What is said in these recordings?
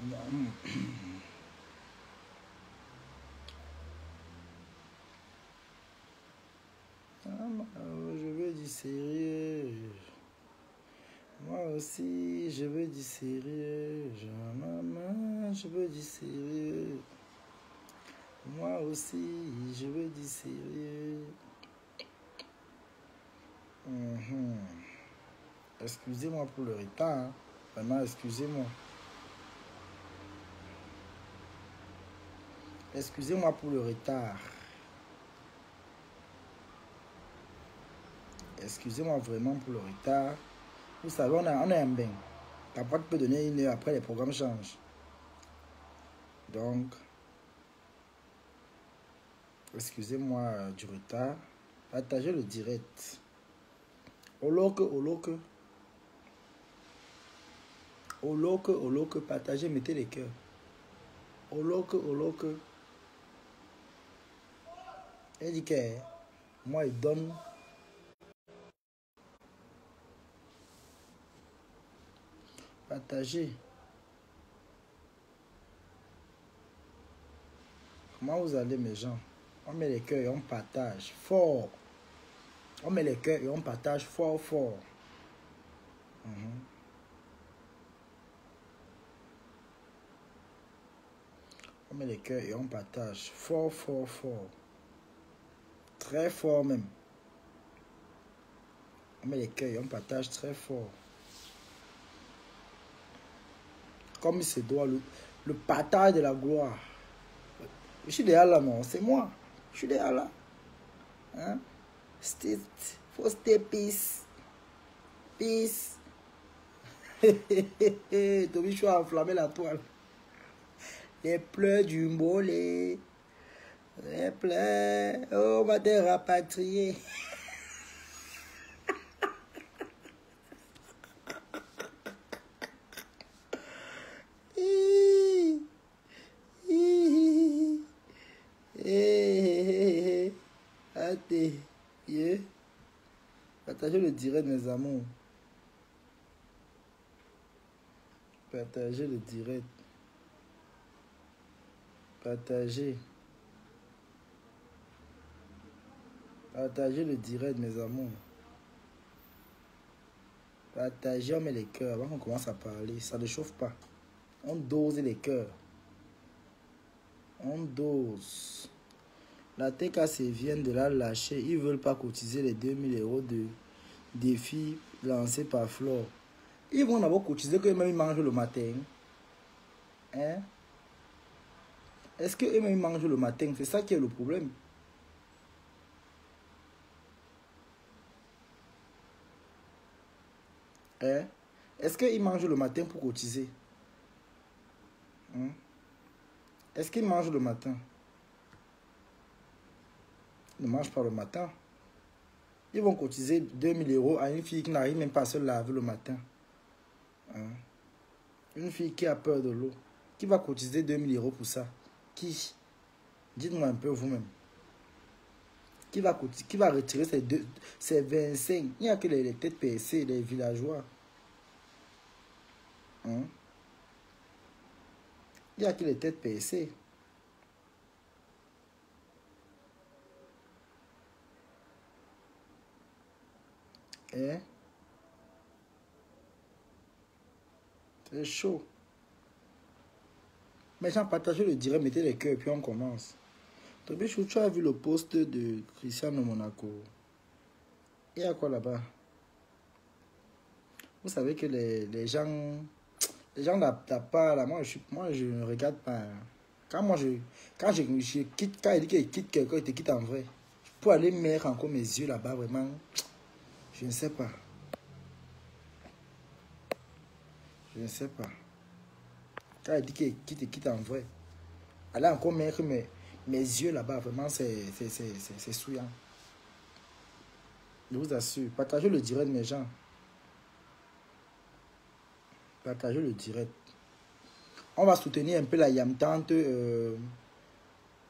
Je veux du sérieux. Moi aussi, je veux du sérieux. Maman, je veux du sérieux. Moi aussi, je veux du sérieux. Excusez-moi pour le retard. Hein. Vraiment, excusez-moi. Excusez-moi pour le retard. Excusez-moi vraiment pour le retard. Vous savez, on a un bain. La boîte peut donner 1 heure après, les programmes changent. Donc, excusez-moi du retard. Partagez le direct. Oloke. Oloke, partagez, mettez les cœurs. Oloke. Elle dit que moi, il donne. Partagez. Comment vous allez, mes gens? On met les cœurs et on partage fort. On met les cœurs et on partage fort. On met les cœurs et on partage fort. Très fort même. On met les cœurs et on partage très fort. Comme il se doit, le partage de la gloire. Je suis déjà là, non, c'est moi. Je suis déjà là. Hein? Faut stay peace. Toby, je suis enflammé la toile. Les pleurs du mollet. Les pleurs. Oh, on va te rapatrier. Partagez le direct, mes amours. Partagez le direct. Partagez le direct, mes amours. Partagez, on met les cœurs avant qu'on commence à parler. Ça ne chauffe pas. On dose les cœurs. On dose. La TKC vient de la lâcher. Ils ne veulent pas cotiser les 2000 € de défi lancé par Flore. Ils vont d'abord cotiser qu'eux-mêmes ils mangent le matin. Hein? Est-ce qu'eux-mêmes ils mangent le matin? C'est ça qui est le problème. Hein? Est-ce qu'ils mangent le matin pour cotiser? Hein? Est-ce qu'ils mangent le matin? Ils ne mangent pas le matin. Ils vont cotiser 2000 € à une fille qui n'arrive même pas à se laver le matin. Hein? Une fille qui a peur de l'eau. Qui va cotiser 2000 € pour ça? Qui? Dites-moi un peu vous-même. Qui va retirer ces 25? Il n'y a que les têtes PSC, les villageois. Hein? Il n'y a que les têtes PSC. Hein? C'est chaud. Mais j'en partage le direct, mettez les cœurs et puis on commence. Tobichou, tu as vu le post de Cristiano Monaco? Il y a quoi là-bas? Vous savez que les gens n'adaptent pas là. Moi, je ne regarde pas. Quand il dit qu'il quitte quelqu'un, il te quitte en vrai. Pour aller mettre encore mes yeux là-bas, vraiment, je ne sais pas. Je ne sais pas. Quand il dit qu'il te quitte en vrai, aller encore mettre mes yeux là-bas, vraiment, c'est souillant. Je vous assure. Partagez le direct, mes gens. Partagez le direct. On va soutenir un peu la Yamtante de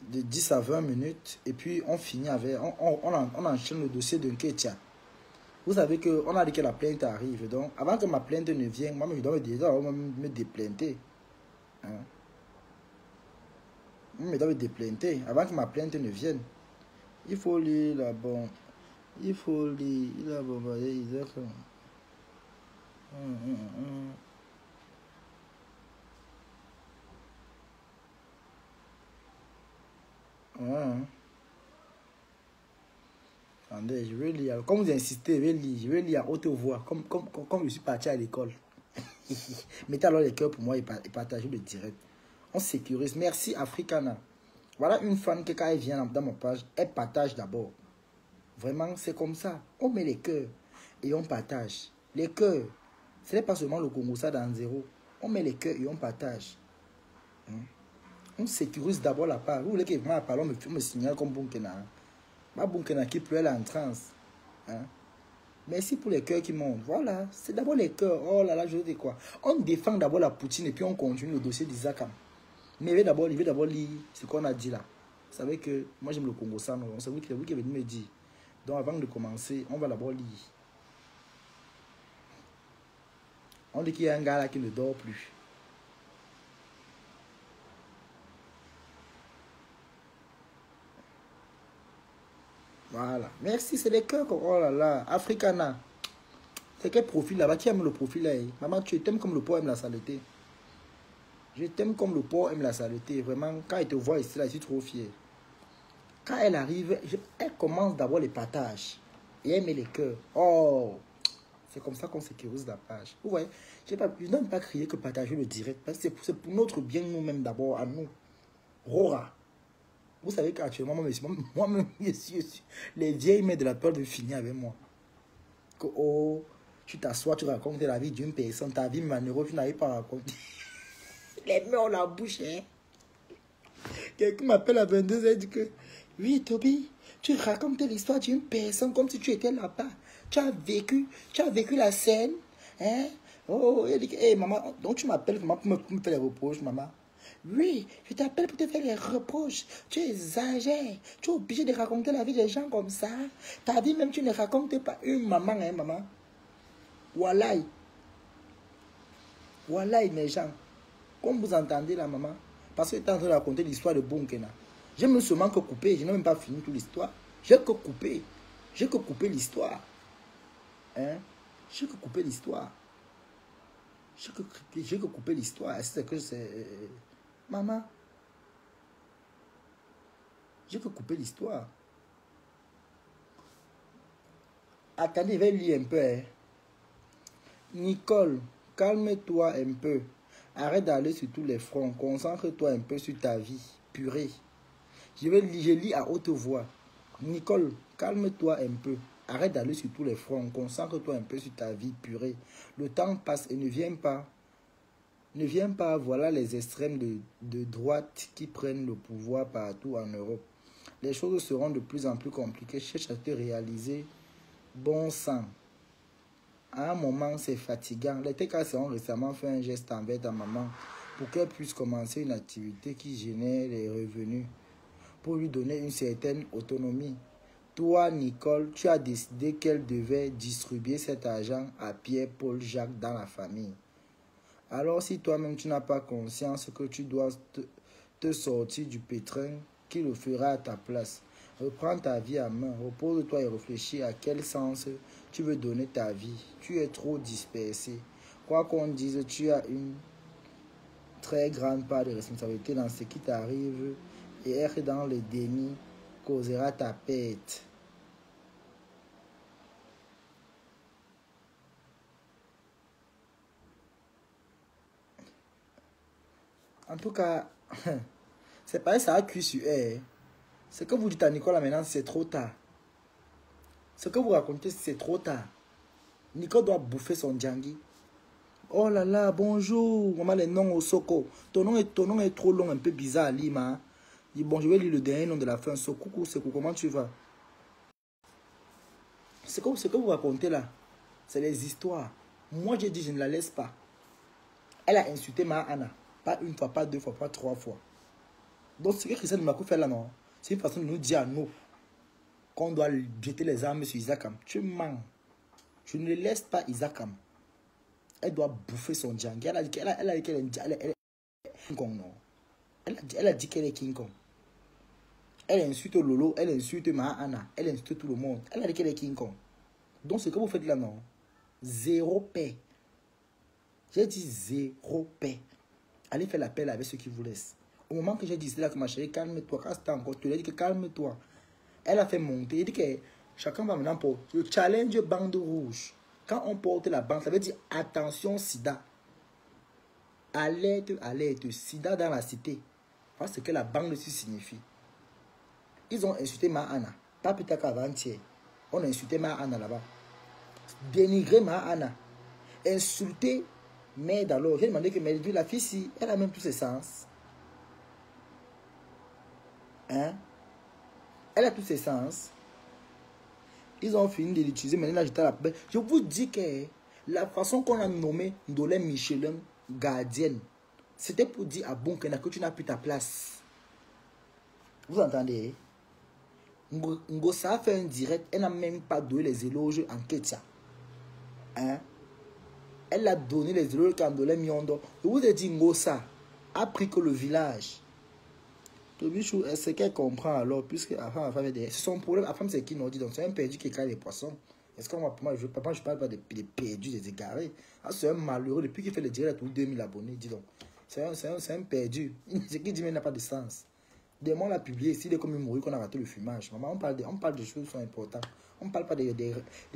10 à 20 minutes. Et puis, on finit avec... On enchaîne le dossier de Nketia. Vous savez qu'on a dit que la plainte arrive. Donc, avant que ma plainte ne vienne, moi, je dois me déplainter. Hein? Mais doit me déplainter avant que ma plainte ne vienne. Il faut lire la bon. Il faut lire. Il a bombardé Isaac. Ouais. Attendez, je vais lire. Comme vous insistez, je vais lire à haute voix. Comme je suis parti à l'école. Mettez alors les cœurs pour moi et partagez le direct. On sécurise. Merci Africana. Voilà une fan que quand elle vient dans ma page, elle partage d'abord. Vraiment, c'est comme ça. On met les cœurs et on partage. Les cœurs, ce n'est pas seulement le Congo ça dans zéro. On met les cœurs et on partage. On sécurise d'abord la page. Vous voulez que moi, parlons, me signale comme Bunkena. Ma Bunkena qui pleure, elle est en transe. Hein? Merci pour les cœurs qui montent. Voilà, c'est d'abord les cœurs. Oh là là, je dis quoi. On défend d'abord la poutine et puis on continue le dossier d'Isakam. Mais il veut d'abord lire ce qu'on a dit là. Vous savez que moi j'aime le Congo ça, non? C'est vous qui est venu me dire. Donc avant de commencer, on va d'abord lire. On dit qu'il y a un gars là qui ne dort plus. Voilà. Merci, c'est les cœurs. Oh là là. Africana. C'est quel profil là-bas? Qui aime le profil là? Maman, tu t'aimes comme le porc aime la saleté. Je t'aime comme le porc aime la saleté. Vraiment, quand elle te voit ici, là, je suis trop fier. Quand elle arrive, elle commence d'abord les partages. Et elle met les cœurs. Oh, c'est comme ça qu'on sécurise la page. Vous voyez, je ne dois pas crier que partager le direct. Parce que c'est pour notre bien nous-mêmes d'abord, à nous. Rora. Vous savez qu'actuellement, moi-même, les vieilles mettent de la peur de finir avec moi. Que, oh, tu t'assois, tu racontes la vie d'une personne, ta vie malheureuse, tu n'arrives pas à raconter. Les mains ont la bouche, hein. Quelqu'un m'appelle à 22h et dit que, oui, Toby, tu racontes l'histoire d'une personne comme si tu étais là-bas. Tu as vécu la scène, hein. Oh, elle dit, hey, maman, donc tu m'appelles pour me faire les reproches, maman. Oui, je t'appelle pour te faire les reproches. Tu exagères. Tu es obligé de raconter la vie des gens comme ça. Ta vie même, tu ne racontes pas une maman, hein, maman. Wallahi. Wallahi, mes gens. Comme vous entendez la maman. Parce que tu es en train de raconter l'histoire de Bunkena. J'aime seulement que couper. Je n'ai même pas fini toute l'histoire. J'ai que couper. J'ai que couper l'histoire. Hein? J'ai que couper l'histoire. J'ai que couper l'histoire. C'est que c'est... Maman. J'ai que couper l'histoire. Attendez, je vais lire un peu. Hein. Nicole, calme-toi un peu. Arrête d'aller sur tous les fronts. Concentre-toi un peu sur ta vie. Purée. Je lis à haute voix. Nicole, calme-toi un peu. Arrête d'aller sur tous les fronts. Concentre-toi un peu sur ta vie. Purée. Le temps passe et ne viens pas. Ne viens pas. Voilà les extrêmes de droite qui prennent le pouvoir partout en Europe. Les choses seront de plus en plus compliquées. Cherche à te réaliser. Bon sang. À un moment, c'est fatigant. Les TKC ont récemment fait un geste envers ta maman pour qu'elle puisse commencer une activité qui génère les revenus, pour lui donner une certaine autonomie. Toi, Nicole, tu as décidé qu'elle devait distribuer cet argent à Pierre, Paul, Jacques dans la famille. Alors, si toi-même tu n'as pas conscience que tu dois te sortir du pétrin, qui le fera à ta place? Reprends ta vie à main, repose-toi et réfléchis à quel sens tu veux donner ta vie. Tu es trop dispersé. Quoi qu'on dise, tu as une très grande part de responsabilité dans ce qui t'arrive et être dans le déni causera ta perte. En tout cas, c'est pareil, ça a cuit sur elle. Ce que vous dites à Nicolas maintenant, c'est trop tard. Ce que vous racontez, c'est trop tard. Nico doit bouffer son djangui. Oh là là, bonjour. Maman, les noms au Soko. Ton nom est trop long, un peu bizarre, Lima. Dis bon, je vais lire le dernier nom de la fin. Soko, Soko, comment tu vas? Ce que vous racontez là, c'est les histoires. Moi, j'ai dit, je ne la laisse pas. Elle a insulté ma Anna. Pas une fois, pas deux fois, pas trois fois. Donc, ce que Christian Makou fait là, non, c'est une façon de nous dire à nous qu'on doit jeter les armes sur Isakam. Tu mens. Je ne laisse pas Isakam. Elle doit bouffer son djang. Elle a dit qu'elle King Kong, non. Elle a dit qu'elle est King Kong. Elle insulte Lolo, elle insulte Mahana, elle insulte tout le monde. Elle a dit qu'elle est King Kong. Donc ce que vous faites là, non. Zéro paix. J'ai dit zéro paix. Allez faire la paix avec ceux qui vous laissent. Au moment que j'ai dit là que ma chérie, calme-toi. Quand c'était encore, tu lui as dit que calme-toi. Elle a fait monter. Elle dit que chacun va maintenant pour le challenge bande rouge. Quand on porte la bande, ça veut dire attention sida. Alerte, alerte, sida dans la cité. Voilà ce que la bande signifie. Ils ont insulté Mahana. Pas plus tard qu'avant-hier. On a insulté Mahana là-bas. Dénigré Mahana. Insulté Med alors. J'ai demandé que Med, la fille, si, elle a même tous ses sens. Hein? Elle a tous ses sens. Ils ont fini de l'utiliser. Maintenant, là, j'étais à la poubelle. Je vous dis que la façon qu'on a nommé Ndolé Michelin gardienne, c'était pour dire à Bonkena que tu n'as plus ta place. Vous entendez? Ngosa a fait un direct. Elle n'a même pas donné les éloges en Ketia. Hein? Elle a donné les éloges quand Ndolé Miondo. Je vous ai dit, Ngosa a pris que le village. Tobichou, est-ce qu'elle comprend alors, puisque la femme c'est son problème, la femme c'est qui nous dit, donc c'est un perdu qui écrase les poissons. Est-ce que moi, je parle pas des perdus, des égarés. Ah, c'est un malheureux, depuis qu'il fait le direct, tous 2000 abonnés, dis donc. C'est un perdu. Ce qui dit, mais il n'a pas de sens. Dès moi, on l'a publié, s'il est comme une morue qu'on a raté le fumage. Maman, on parle de choses qui sont importantes. On ne parle pas des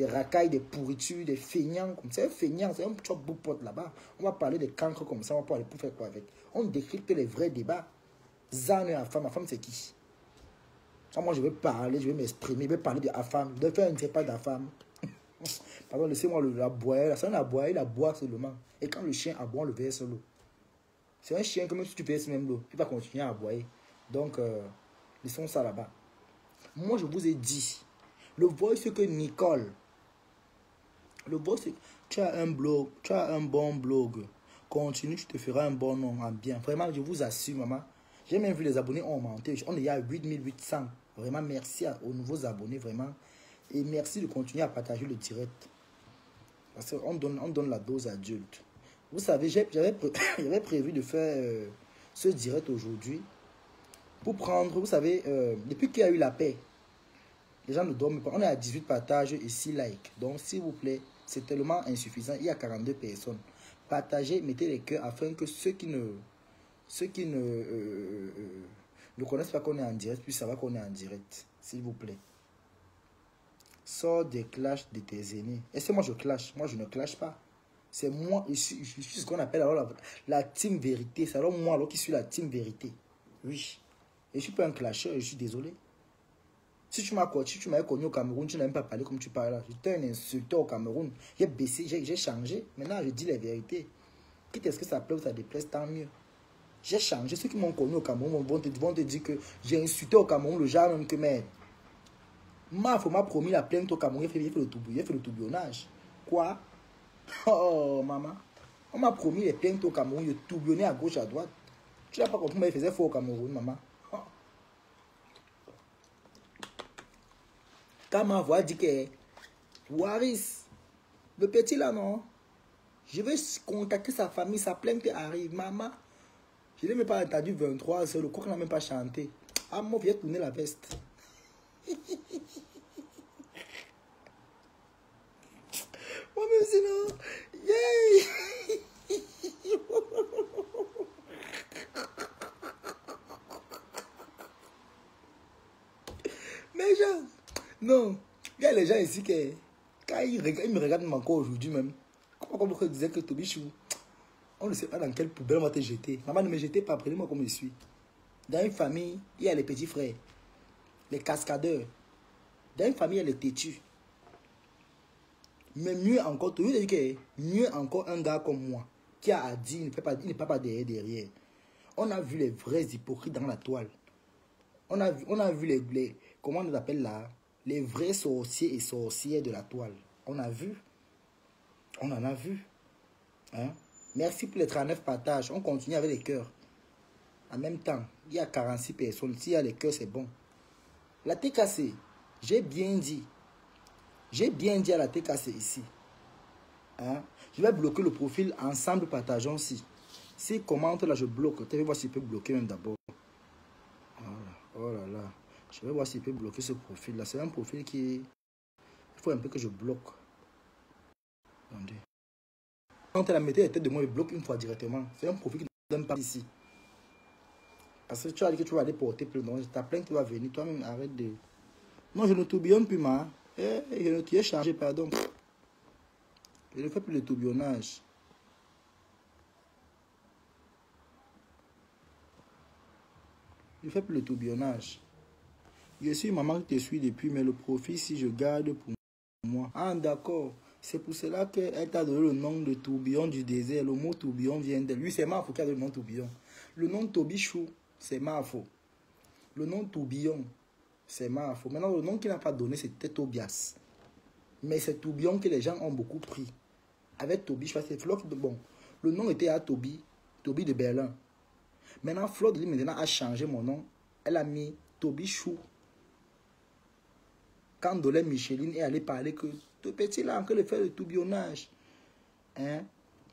racailles, des pourritures, des feignants. C'est un feignant, c'est un chop boupote là-bas. On va parler des cancres comme ça, on va parler pour faire quoi avec. On décrypte les vrais débats. Zan et Afam c'est qui? Ça, moi je vais parler, je vais m'exprimer, je vais parler de Afam. De faire un pas d'Afam. Pardon, laissez-moi la boire. La sonne la boire, il la boit seulement. Et quand le chien aboie, on le verse l'eau. C'est un chien que même si tu verses même l'eau, il va continuer à aboyer. Donc, laissons ça là-bas. Moi je vous ai dit, le voice que Nicole, le voice, tu as un blog, tu as un bon blog. Continue, tu te feras un bon nom en bien. Vraiment, je vous assure, maman. J'ai même vu les abonnés ont augmenté. On est à 8800. Vraiment, merci aux nouveaux abonnés, vraiment. Et merci de continuer à partager le direct. Parce qu'on donne la dose adulte. Vous savez, j'avais prévu de faire ce direct aujourd'hui. Pour prendre, vous savez, depuis qu'il y a eu la paix, les gens ne dorment pas. On est à 18 partages et 6 likes. Donc, s'il vous plaît, c'est tellement insuffisant. Il y a 42 personnes. Partagez, mettez les cœurs afin que ceux qui ne connaissent pas qu'on est en direct puissent savoir qu'on est en direct. S'il vous plaît. Sors des clashs de tes aînés. Et c'est moi je clash. Moi je ne clash pas. C'est moi, je suis ce qu'on appelle alors la team vérité. C'est alors moi alors qui suis la team vérité. Oui. Et je ne suis pas un clasheur, je suis désolé. Si tu m'as connu au Cameroun, tu n'as même pas parlé comme tu parles là. J'étais un insulteur au Cameroun. J'ai baissé, j'ai changé. Maintenant je dis la vérité. Quitte est-ce que ça plaît ou ça déplaise, tant mieux. J'ai changé. Ceux qui m'ont connu au Cameroun vont te dire que j'ai insulté au Cameroun le genre même que merde. Maf m'a promis la plainte au Cameroun. Il fait le tourbillonnage. Quoi? Oh, maman. On m'a promis les plaintes au Cameroun. Il tourbillonnait à gauche, à droite. Tu n'as pas compris comment il faisait fort au Cameroun, maman. Oh. Quand ma voix dit que Waris, le petit là, non? Je vais contacter sa famille, sa plainte arrive, maman. Je n'ai même pas entendu 23, c'est le coq n'a même pas chanté. Ah, moi, viens tourner la veste. Moi-même, sinon, yay! Mais genre, non, il y a les gens ici qui, quand ils me regardent encore aujourd'hui même, comme on disait que Tobichou, on ne sait pas dans quelle poubelle on va te jeter. Maman, ne me jetez pas, prenez-moi comme je suis. Dans une famille, il y a les petits frères, les cascadeurs. Dans une famille, il y a les têtus. Mais mieux encore, tu veux dire que mieux encore un gars comme moi, qui a dit, il ne peut pas derrière. On a vu les vrais hypocrites dans la toile. On a vu les comment on les appelle là, les vrais sorciers et sorcières de la toile. On a vu. On en a vu. Hein? Merci pour les 39 partages. On continue avec les cœurs. En même temps, il y a 46 personnes. S'il y a les cœurs, c'est bon. La TKC, j'ai bien dit. J'ai bien dit à la TKC ici. Hein? Je vais bloquer le profil ensemble partageons si. Si commente là, je bloque. Tu vas voir s'il peut bloquer même d'abord. Voilà. Oh là là. Je vais voir s'il peut bloquer ce profil là. C'est un profil qui... Il faut un peu que je bloque. Attendez. Quand tu la mettais la tête de moi, il bloque une fois directement. C'est un profil qui ne donne pas ici. Parce que tu as dit que tu vas aller porter plainte. Donc, ta plainte qui va venir. Toi-même, arrête de... Non, je ne tourbillonne plus, ma. Tu es chargé, pardon. Je ne fais plus de tourbillonnage. Je ne fais plus le tourbillonnage. Je suis maman qui te suit depuis, mais le profil, si je garde pour moi. Ah, d'accord. C'est pour cela qu'elle t'a donné le nom de tourbillon du désert. Le mot tourbillon vient d'elle. Lui, c'est Mafo qui a donné le nom tourbillon. Le nom Tobichou, c'est Mafo. Le nom tourbillon, c'est Mafo. Maintenant, le nom qu'il n'a pas donné, c'était Tobias. Mais c'est tourbillon que les gens ont beaucoup pris. Avec Tobi, je c'est Flo qui... Bon, le nom était à Tobi de Berlin. Maintenant, Flo de lui, maintenant, a changé mon nom. Elle a mis Tobichou. Quand Dolé Micheline est allée parler que tout petit là, encore le fait le tourbillonnage. Hein?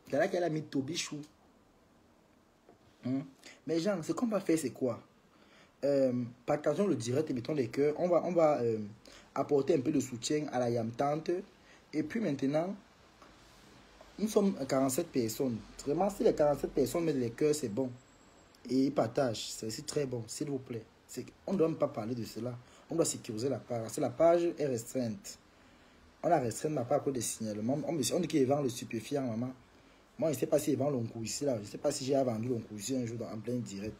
C'est là qu'elle a mis Tobichou. Hein? Mais Jean, ce qu'on va faire, c'est quoi? Partageons le direct et mettons les cœurs. On va apporter un peu de soutien à la Yamtante. Et puis maintenant, nous sommes 47 personnes. Vraiment, si les 47 personnes mettent les cœurs, c'est bon. Et ils partagent. C'est aussi très bon, s'il vous plaît. On ne doit même pas parler de cela. On doit sécuriser la page. Parce que la page est restreinte. On a restreint ma part à cause des signalements. On dit qu'il vend le stupéfiant, maman. Moi, je ne sais pas s'il vend l'onkou ici, là. Je ne sais pas si j'ai vendu l'onkou ici un jour en plein direct.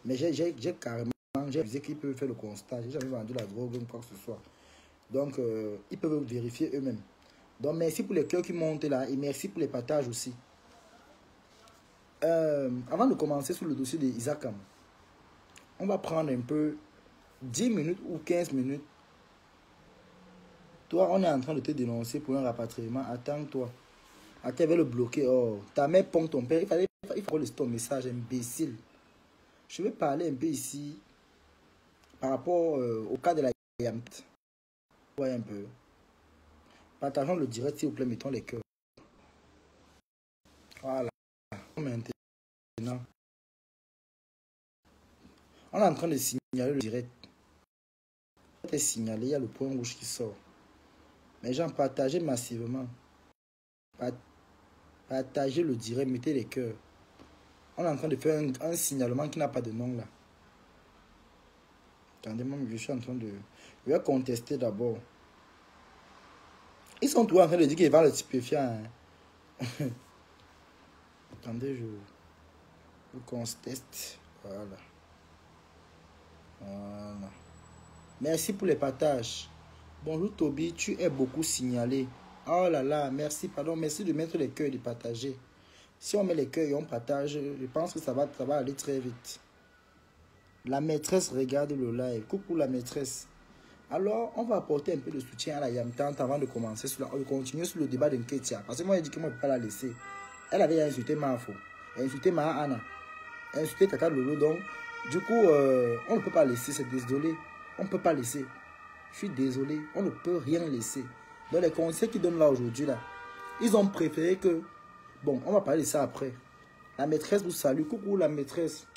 Mais j'ai carrément, j'ai dit qu'ils peuvent faire le constat. J'ai jamais vendu la drogue ou quoi que ce soit. Donc, ils peuvent vérifier eux-mêmes. Donc, merci pour les cœurs qui montent là. Et merci pour les partages aussi. Avant de commencer sur le dossier d'Isakam, on va prendre un peu 10 minutes ou 15 minutes. Toi, on est en train de te dénoncer pour un rapatriement. Attends-toi. Attends, elle va le bloquer. Oh, ta mère pompe ton père. Il faut laisser ton message, imbécile. Je vais parler un peu ici par rapport au cas de la Yamt. Voyez un peu. Partageons le direct, s'il vous plaît, mettons les cœurs. Voilà. Maintenant, on est en train de signaler le direct. C'est signalé, il y a le point rouge qui sort. Mais gens, partagez massivement. Partagez le direct, mettez les cœurs. On est en train de faire un signalement qui n'a pas de nom là. Attendez, moi, je suis en train de... Je vais contester d'abord. Ils sont tous en train de dire qu'ils vendent le stupéfiant. Hein. Attendez, je conteste. Voilà. Voilà. Merci pour les partages. Bonjour Toby, tu es beaucoup signalé. Oh là là, merci, pardon, merci de mettre les cœurs et de partager. Si on met les cœurs et on partage, je pense que ça va aller très vite. La maîtresse regarde le live. Coucou la maîtresse. Alors, on va apporter un peu de soutien à la Yamtante avant de commencer. On va continuer sur le débat de Nketia. Parce que moi, j'ai dit que moi, je ne peux pas la laisser. Elle avait insulté Mafo. Elle a insulté Anna. Elle a insulté Tata Lolo. Donc, du coup, on ne peut pas laisser. C'est désolé. On ne peut pas laisser. Je suis désolé. On ne peut rien laisser. Donc, les conseils qu'ils donnent là aujourd'hui, là, ils ont préféré que... Bon, on va parler de ça après. La maîtresse vous salue. Coucou la maîtresse.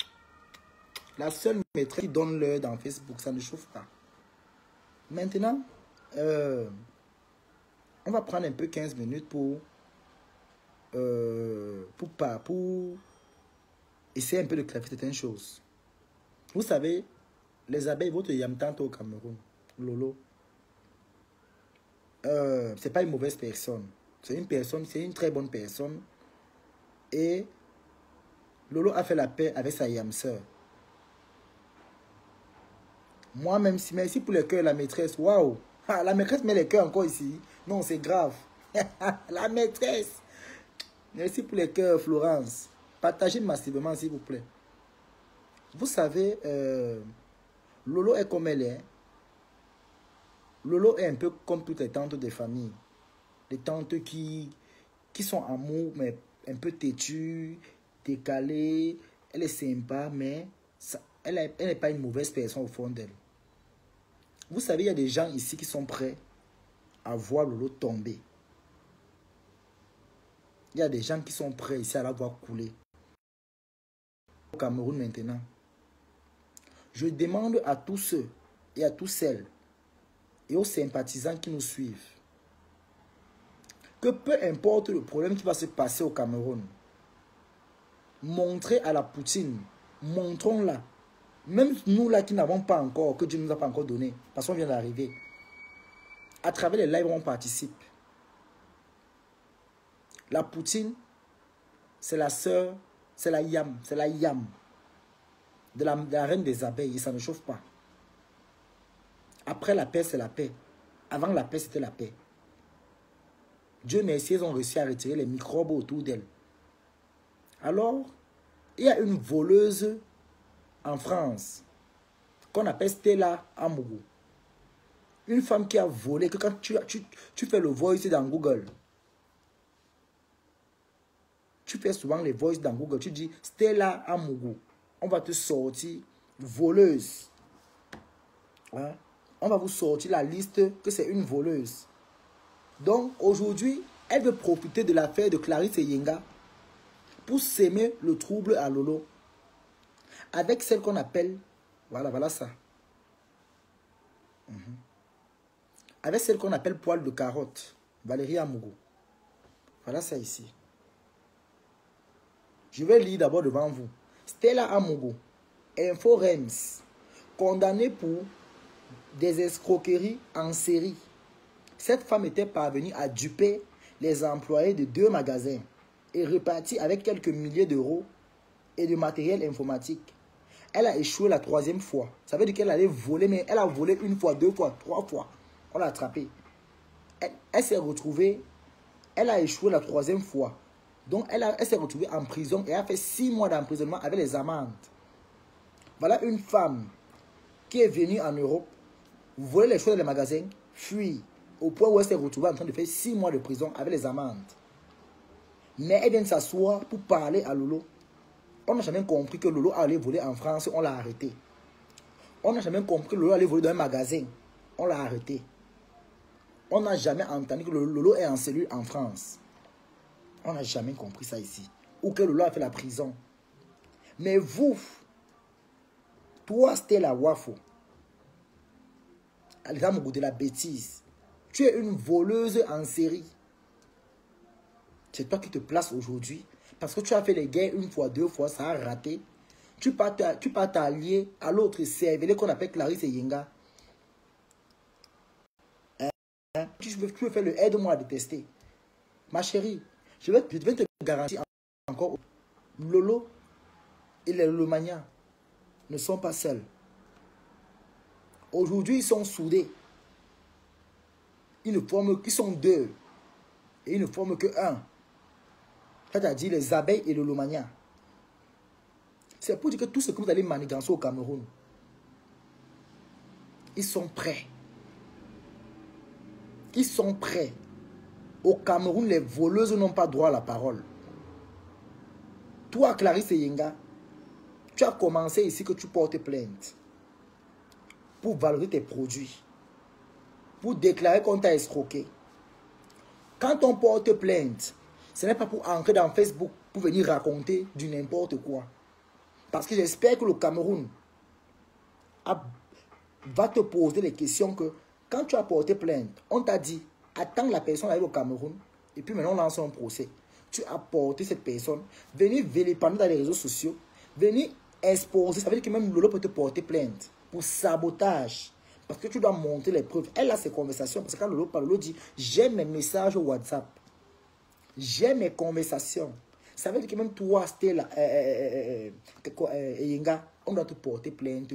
La seule maîtresse qui donne l'heure dans Facebook, ça ne chauffe pas. Maintenant, on va prendre un peu 15 minutes pour essayer un peu de clarifier certaines choses. Vous savez, les abeilles votent Yamtante au Cameroun. Lolo. C'est pas une mauvaise personne. C'est une personne, c'est une très bonne personne. Et Lolo a fait la paix avec sa Yamseur. Moi-même, si merci pour les cœurs, la maîtresse. Waouh! Ah, la maîtresse met les cœurs encore ici. Non, c'est grave. La maîtresse. Merci pour les cœurs, Florence. Partagez massivement, s'il vous plaît. Vous savez, Lolo est comme elle est. Lolo est un peu comme toutes les tantes des familles. Les tantes qui sont amour, mais un peu têtues, décalées. Elle est sympa, mais ça, elle n'est pas une mauvaise personne au fond d'elle. Vous savez, il y a des gens ici qui sont prêts à voir Lolo tomber. Il y a des gens qui sont prêts ici à la voir couler. Cameroun maintenant. Je demande à tous ceux et à toutes celles et aux sympathisants qui nous suivent que peu importe le problème qui va se passer au Cameroun, montrez à la Poutine, montrons-la. Même nous là qui n'avons pas encore, que Dieu ne nous a pas encore donné, parce qu'on vient d'arriver. À travers les lives, on participe. La Poutine, c'est la sœur, c'est la yam de la reine des abeilles, et ça ne chauffe pas. Après la paix, c'est la paix. Avant la paix, c'était la paix. Dieu merci, ils ont réussi à retirer les microbes autour d'elle. Alors, il y a une voleuse en France qu'on appelle Stella Amougou. Une femme qui a volé, que quand tu fais le voice dans Google, tu fais souvent les voices dans Google, tu dis Stella Amougou, on va te sortir voleuse. Hein? On va vous sortir la liste que c'est une voleuse. Donc aujourd'hui, elle veut profiter de l'affaire de Clarisse Yenga pour s'aimer le trouble à Lolo. Avec celle qu'on appelle, voilà ça. Avec celle qu'on appelle poil de carotte, Valérie Amougou. Voilà ça ici. Je vais lire d'abord devant vous. Stella Amougou, Info Rems, condamnée pour des escroqueries en série. Cette femme était parvenue à duper les employés de 2 magasins et repartie avec quelques milliers d'euros et de matériel informatique. Elle a échoué la 3e fois. Ça veut dire qu'elle allait voler, mais elle a volé 1 fois, 2 fois, 3 fois. On l'a attrapée. Elle s'est retrouvée, elle a échoué la 3e fois. Donc elle s'est retrouvée en prison et a fait 6 mois d'emprisonnement avec les amendes. Voilà une femme qui est venue en Europe, voler les choses dans les magasins, fuir, au point où elle s'est retrouvée en train de faire 6 mois de prison avec les amendes. Mais elle vient de s'asseoir pour parler à Lolo. On n'a jamais compris que Lolo allait voler en France, on l'a arrêté. On n'a jamais compris que Lolo allait voler dans un magasin, on l'a arrêté. On n'a jamais entendu que Lolo est en cellule en France. On n'a jamais compris ça ici. Ou que Lolo a fait la prison. Mais vous, toi Stella Wafo, Alexandre de la bêtise, tu es une voleuse en série. C'est toi qui te places aujourd'hui. Parce que tu as fait les guerres 1 fois, 2 fois, ça a raté. Tu pars t'allier à l'autre cerveau qu'on appelle Clarisse Yenga. Tu veux faire le aide-moi à détester. Ma chérie, je vais te garantir encore. Lolo et les Lolomania ne sont pas seuls. Aujourd'hui, ils sont soudés. Ils sont 2. Et ils ne forment que 1. C'est-à-dire les abeilles et le Lolomania. C'est pour dire que tout ce que vous allez manigancer au Cameroun, ils sont prêts. Ils sont prêts. Au Cameroun, les voleuses n'ont pas droit à la parole. Toi, Clarisse Yenga, tu as commencé ici que tu portes plainte pour valoriser tes produits, pour déclarer qu'on t'a escroqué. Quand on porte plainte, ce n'est pas pour entrer dans Facebook, pour venir raconter du n'importe quoi. Parce que j'espère que le Cameroun va te poser les questions que quand tu as porté plainte, on t'a dit, attends que la personne arrive au Cameroun, et puis maintenant on lance un procès. Tu as porté cette personne, venir vilipender dans les réseaux sociaux, venir exposer, ça veut dire que même Lolo peut te porter plainte pour sabotage. Parce que tu dois montrer les preuves. Elle a ses conversations, parce que quand Lolo parle, Lolo dit, j'ai mes messages au WhatsApp. J'ai mes conversations. Ça veut dire que même toi, Stella, Yenga, on doit te porter plainte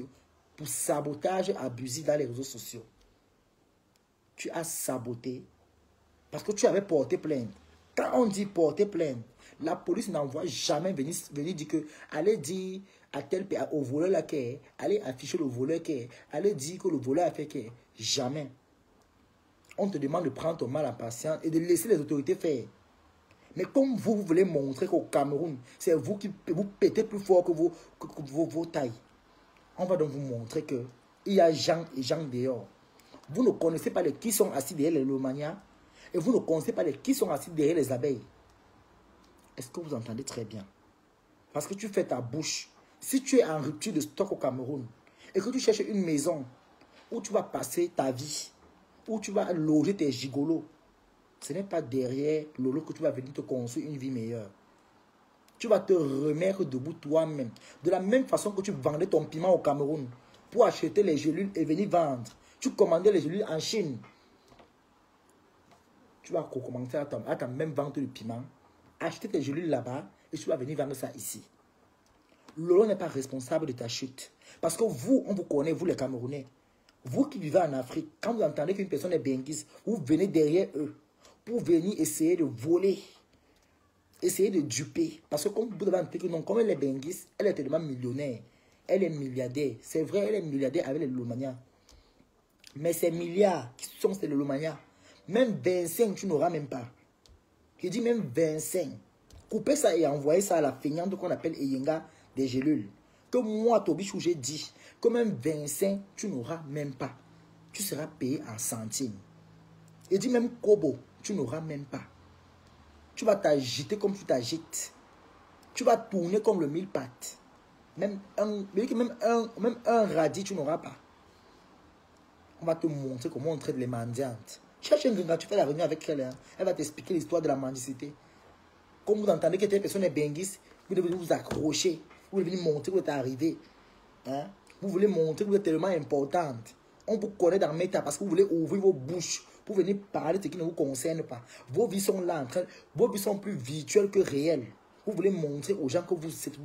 pour sabotage abusif dans les réseaux sociaux. Tu as saboté parce que tu avais porté plainte. Quand on dit porter plainte, la police n'envoie jamais venir dire que allez dire à tel au voleur là qu'est, allez afficher le voleur qu'est, allez dire que le voleur a fait qu'est. Jamais. On te demande de prendre ton mal en patience et de laisser les autorités faire. Mais comme vous voulez montrer qu'au Cameroun, c'est vous qui vous pétez plus fort que vos tailles. On va donc vous montrer qu'il y a Jean et Jean dehors. Vous ne connaissez pas les qui sont assis derrière les Lolomania et vous ne connaissez pas les qui sont assis derrière les abeilles. Est-ce que vous entendez très bien? Parce que tu fais ta bouche. Si tu es en rupture de stock au Cameroun et que tu cherches une maison où tu vas passer ta vie, où tu vas loger tes gigolos, ce n'est pas derrière Lolo que tu vas venir te construire une vie meilleure. Tu vas te remettre debout toi-même. De la même façon que tu vendais ton piment au Cameroun pour acheter les gélules et venir vendre. Tu commandais les gélules en Chine. Tu vas recommencer à ta même vente de piment, acheter tes gélules là-bas et tu vas venir vendre ça ici. Lolo n'est pas responsable de ta chute. Parce que vous, on vous connaît, vous les Camerounais. Vous qui vivez en Afrique, quand vous entendez qu'une personne est benguise, vous venez derrière eux pour venir essayer de voler, essayer de duper. Parce que comme vous devez entendre que non, comme elle est benguise, elle est tellement millionnaire. Elle est milliardaire. C'est vrai, elle est milliardaire avec les Lomania. Mais ces milliards qui sont ces Lomania, même 25, tu n'auras même pas. Je dis même 25. Coupez ça et envoyez ça à la feignante qu'on appelle Eyenga des gélules. Que moi, Tobichou, j'ai dit que même 25, tu n'auras même pas. Tu seras payé en centimes. Et dit même Kobo, tu n'auras même pas. Tu vas t'agiter comme tu t'agites. Tu vas tourner comme le mille pattes. Même un radis, tu n'auras pas. On va te montrer comment on traite les mendiantes. Cherche un gars, tu fais la réunion avec elle. Hein. Elle va t'expliquer l'histoire de la mendicité. Comme vous entendez que telle personne est benguiste, vous devez vous accrocher. Vous devez montrer que vous êtes arrivé. Hein? Vous voulez montrer que vous êtes tellement importante. On vous connaît dans Meta parce que vous voulez ouvrir vos bouches pour venir parler de ce qui ne vous concerne pas. Vos vies sont là en train. Vos vies sont plus virtuelles que réelles. Vous voulez montrer aux gens que vous êtes.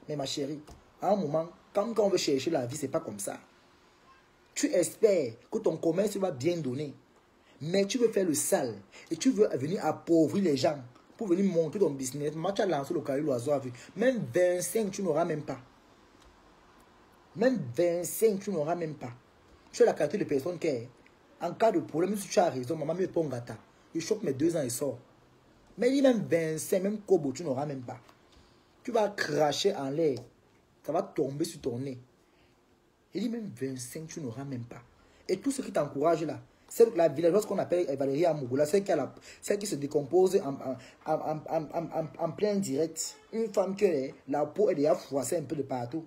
Mais ma chérie, à un moment, quand on veut chercher la vie, ce n'est pas comme ça. Tu espères que ton commerce va bien donner. Mais tu veux faire le sale. Et tu veux venir appauvrir les gens. Pour venir monter ton business. Moi, tu as lancé le carré l'oiseau à vue. Même 25, tu n'auras même pas. Même 25, tu n'auras même pas. Tu as la qualité de personne qui est. En cas de problème, si tu as raison, maman me pond gata. Je chope mes 2 ans et sort. Mais il même 25, même Kobo, tu n'auras même pas. Tu vas cracher en l'air. Ça va tomber sur ton nez. Il dit même 25, tu n'auras même pas. Et tout ce qui t'encourage là, c'est la villageoise qu'on appelle Valérie Amougou, celle qui se décompose en plein direct. Une femme qui la peau est déjà froissée un peu de partout.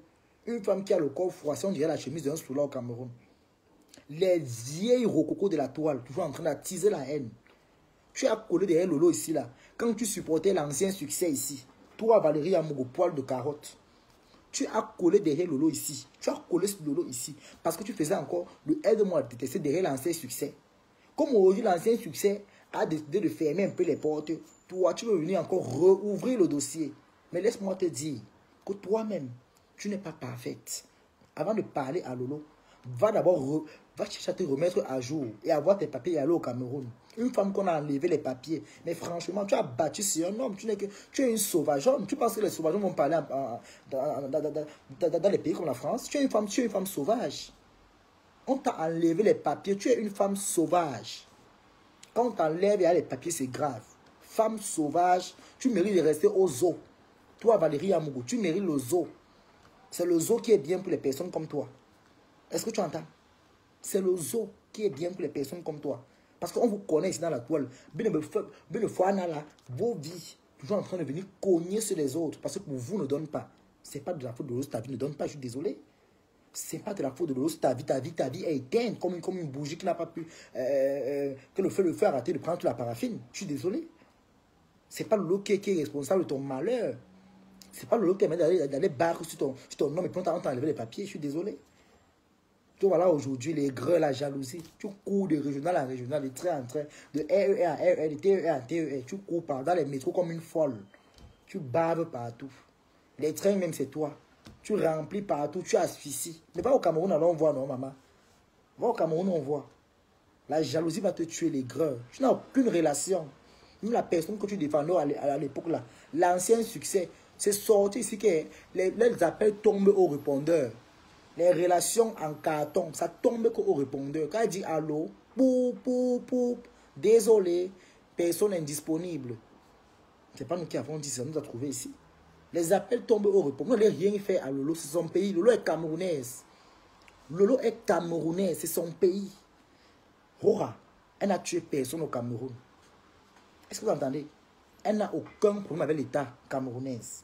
Une femme qui a le corps froissé, on dirait la chemise d'un soulard au Cameroun. Les vieilles rococos de la toile, toujours en train d'attiser la haine. Tu as collé derrière Lolo ici là. Quand tu supportais l'ancien succès ici, toi Valérie Amougou, poil de carotte. Tu as collé derrière Lolo ici. Tu as collé sur Lolo ici. Parce que tu faisais encore le aide-moi à détester derrière l'ancien succès. Comme aujourd'hui l'ancien succès a décidé de fermer un peu les portes, toi tu veux venir encore rouvrir le dossier. Mais laisse-moi te dire que toi-même, tu n'es pas parfaite. Avant de parler à Lolo, va d'abord chercher à te remettre à jour et avoir tes papiers et aller au Cameroun. Une femme qu'on a enlevé les papiers. Mais franchement, tu as battu sur un homme. Tu es une sauvageonne. Tu penses que les sauvageons vont parler dans les pays comme la France? Tu es une femme sauvage. On t'a enlevé les papiers. Tu es une femme sauvage. Quand on t'enlève les papiers, c'est grave. Femme sauvage, tu mérites de rester au zoo. Toi, Valérie Amougou, tu mérites le zoo. C'est le zoo qui est bien pour les personnes comme toi. Est-ce que tu entends? C'est le zoo qui est bien pour les personnes comme toi. Parce qu'on vous connaît ici dans la toile. Bien le fois, vos vies, toujours en train de venir cogner sur les autres. Parce que pour vous ne donne pas. Ce n'est pas de la faute de l'autre, ta vie ne donne pas, je suis désolé. Ce n'est pas de la faute de l'autre, ta vie est éteinte comme une bougie qui n'a pas pu. Que le feu a raté de prendre toute la paraffine. Je suis désolé. Ce n'est pas l'autre qui est responsable de ton malheur. Ce n'est pas l'autre qui est d'aller barrer sur ton nom et puis on t'a enlevé les papiers. Je suis désolé. Donc voilà, aujourd'hui, les greux, la jalousie. Tu cours de régional à régional, de train en train, de RER à RER, de TER à TER. Tu cours dans les métros comme une folle. Tu baves partout. Les trains, même, c'est toi. Tu remplis partout, tu asphyxies. Mais pas au Cameroun, alors on voit, non, maman. Va au Cameroun, on voit. La jalousie va te tuer, les greux. Tu n'as aucune relation. Même la personne que tu défendais à l'époque, là, l'ancien succès, c'est sorti ici que les appels tombent au répondeur. Les relations en carton, ça tombe qu'au répondeur. Quand il dit allô, pou, désolé, personne indisponible. Ce n'est pas nous qui avons dit ça, nous a trouvé ici. Les appels tombent au répondeur. Nous n'avons rien fait à Lolo, c'est son pays. Lolo est camerounaise. Lolo est camerounaise, c'est son pays. Rora, elle n'a tué personne au Cameroun. Est-ce que vous entendez? Elle n'a aucun problème avec l'État camerounaise.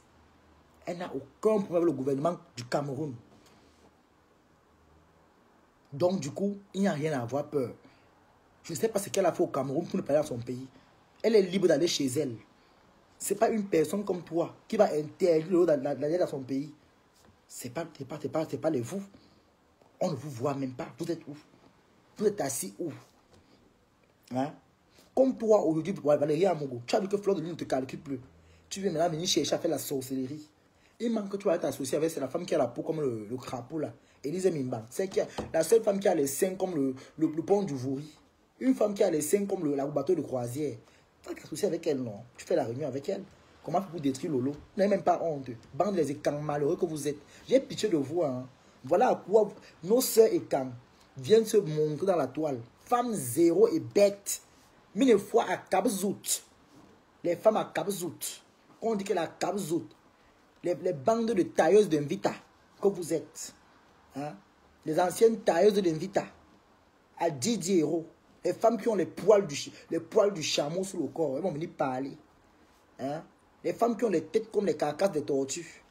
Elle n'a aucun problème avec le gouvernement du Cameroun. Donc, du coup, il n'y a rien à avoir peur. Je ne sais pas ce qu'elle a fait au Cameroun pour ne pas aller dans son pays. Elle est libre d'aller chez elle. Ce n'est pas une personne comme toi qui va interdire d'aller dans son pays. C'est pas les vous. On ne vous voit même pas. Vous êtes où? Vous êtes assis où? Hein? Comme toi, aujourd'hui, Valérie Amogo, tu as vu que Fleur de Lune ne te calcule plus. Tu viens maintenant venir chercher à faire la sorcellerie. Il manque que tu vas t'associer avec la femme qui a la peau comme le crapaud là. Élise Mimba. C'est la seule femme qui a les seins comme le pont du Vouri. Une femme qui a les seins comme le bateau de croisière. Tu vas t'associer avec elle, non? Tu fais la réunion avec elle. Comment vous détruire Lolo? Vous n'avez même pas honte. Bande les écans malheureux que vous êtes. J'ai pitié de vous. Hein. Voilà à quoi nos sœurs écans viennent se montrer dans la toile. Femmes zéro et bêtes. Mille fois à Kabzout. Les femmes à Kabzout. On dit que la Kabzout. Les bandes de tailleuses d'Invita que vous êtes. Hein? Les anciennes tailleuses d'Invita. À Didier Héros. Les femmes qui ont les poils du chameau sur le corps. Elles vont venir parler. Hein? Les femmes qui ont les têtes comme les carcasses des tortues.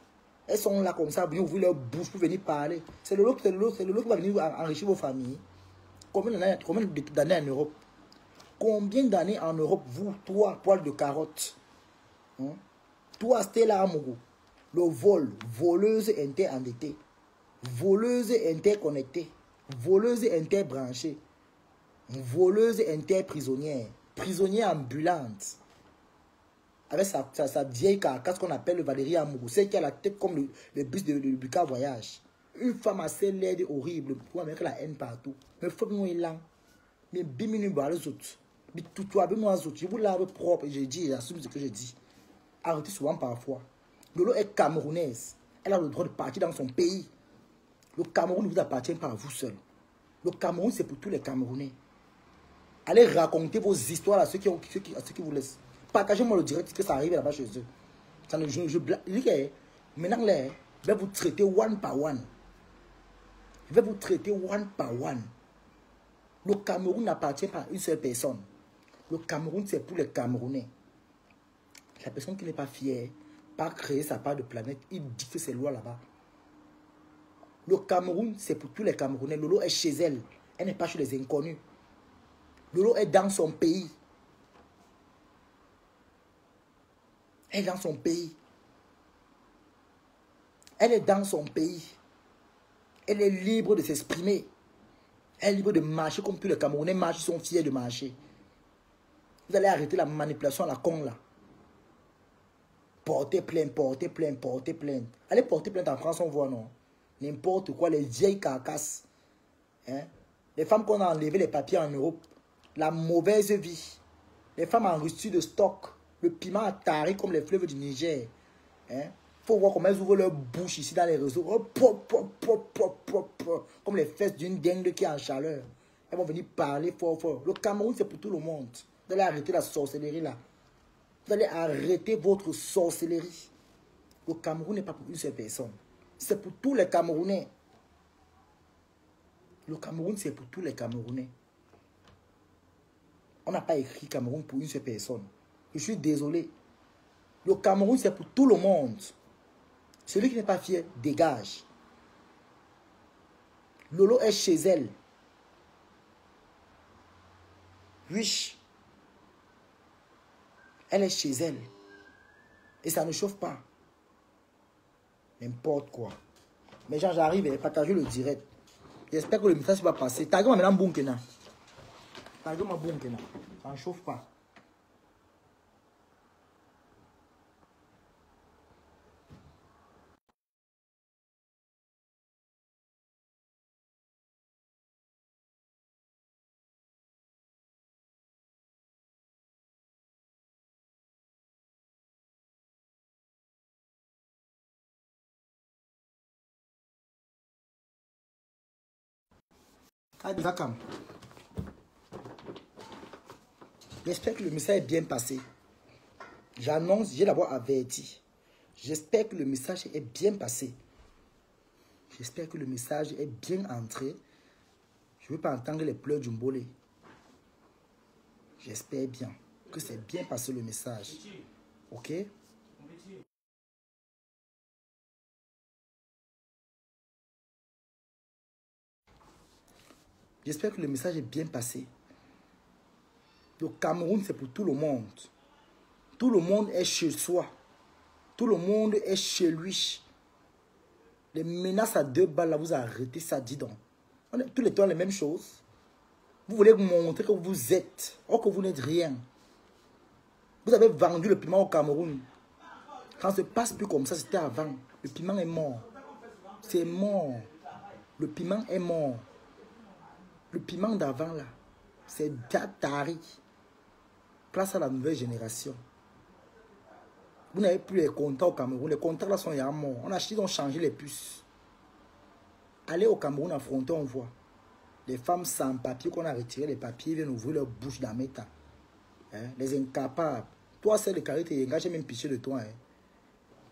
Elles sont là comme ça, venir ouvrir leur bouche pour venir parler. C'est le lot qui va venir enrichir vos familles. Combien d'années en Europe? Combien d'années en Europe, vous, toi, poil de carotte? Hein? Toi, Stella Amogo. Le vol, voleuse interendettée. Voleuse interconnectée. Voleuse interbranchée. Voleuse interprisonnière. Prisonnière ambulante. Avec sa vieille carcasse qu'on appelle le Valérie Amourou. Celle qui a la tête comme le bus de Buka Voyage. Une femme assez laide, horrible, pour mettre la haine partout. Mais faut que nous là. Mais biminu boire les autres. Mais tout toi, ben moi les autres. Je vous lave propre et je dis, j'assume ce que je dis. Arrêtez souvent parfois. Lolo est camerounaise. Elle a le droit de partir dans son pays. Le Cameroun ne vous appartient pas à vous seul. Le Cameroun, c'est pour tous les Camerounais. Allez raconter vos histoires à ceux qui vous laissent. Partagez-moi le direct que ça arrive là-bas chez eux. Ça ne, maintenant, je vais vous traiter one par one. Je vais vous traiter one par one. Le Cameroun n'appartient pas à une seule personne. Le Cameroun, c'est pour les Camerounais. La personne qui n'est pas fière, pas créer sa part de planète, il dicte ses lois là-bas. Le Cameroun, c'est pour tous les Camerounais. Lolo est chez elle. Elle n'est pas chez les inconnus. Lolo est dans son pays. Elle est dans son pays. Elle est dans son pays. Elle est libre de s'exprimer. Elle est libre de marcher comme tous les Camerounais marchent, ils sont fiers de marcher. Vous allez arrêter la manipulation à la con là. Portez plainte, portez plainte, portez plainte. Allez porter plainte en France, on voit non. N'importe quoi, les vieilles carcasses. Hein? Les femmes qu'on a enlevé les papiers en Europe. La mauvaise vie. Les femmes en rupture de stock. Le piment à tari comme les fleuves du Niger. Hein? Faut voir comment elles ouvrent leur bouche ici dans les réseaux. Oh, pop, pop, pop, pop, pop, pop. Comme les fesses d'une dingue qui est en chaleur. Elles vont venir parler fort, fort. Le Cameroun, c'est pour tout le monde. Vous allez arrêter la sorcellerie là. Vous allez arrêter votre sorcellerie. Le Cameroun n'est pas pour une seule personne. C'est pour tous les Camerounais. Le Cameroun, c'est pour tous les Camerounais. On n'a pas écrit Cameroun pour une seule personne. Je suis désolé. Le Cameroun, c'est pour tout le monde. Celui qui n'est pas fier, dégage. Lolo est chez elle. Riche. Elle est chez elle. Et ça ne chauffe pas. N'importe quoi. Mais genre, j'arrive et partager le direct. J'espère que le message va passer. Tague-moi maintenant Bunkena. Tague-moi Bunkena. Ça ne chauffe pas. J'espère que le message est bien passé. J'annonce, j'ai d'abord averti. J'espère que le message est bien passé. J'espère que le message est bien entré. Je ne veux pas entendre les pleurs du mbolé. J'espère bien que c'est bien passé le message. Ok? J'espère que le message est bien passé. Le Cameroun, c'est pour tout le monde. Tout le monde est chez soi. Tout le monde est chez lui. Les menaces à 2 balles, là, vous arrêtez ça, dis donc. On est tous les temps les mêmes choses. Vous voulez montrer que vous êtes, or que vous n'êtes rien. Vous avez vendu le piment au Cameroun. Quand ça ne se passe plus comme ça, c'était avant. Le piment est mort. C'est mort. Le piment est mort. Le piment d'avant, là, c'est Datari. Place à la nouvelle génération. Vous n'avez plus les compteurs au Cameroun. Les compteurs là sont déjà morts. On a acheté, ils ont changé les puces. Allez au Cameroun affronter, on voit. Les femmes sans papier qu'on a retiré les papiers viennent ouvrir leur bouche d'Ameta. Hein? Les incapables. Toi, c'est le carré, j'ai même piché de toi. Hein?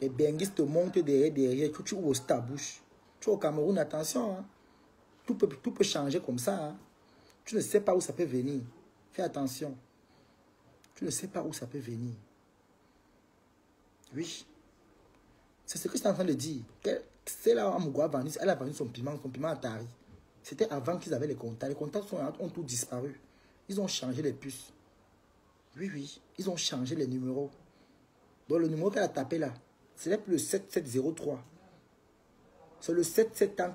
Les benguistes te montent derrière, tu ouvres ta bouche. Tu es au Cameroun, attention. Hein? Tout peut changer comme ça. Hein? Tu ne sais pas où ça peut venir. Fais attention. Tu ne sais pas où ça peut venir. Oui. C'est ce que je suis en train de dire. C'est là où Amougou a vendu. Elle a vendu son piment Atari. C'était avant qu'ils avaient les contacts. Les contacts ont tout disparu. Ils ont changé les puces. Oui, oui. Ils ont changé les numéros. Donc le numéro qu'elle a tapé là, ce n'est plus le 7703. C'est le 77 tan.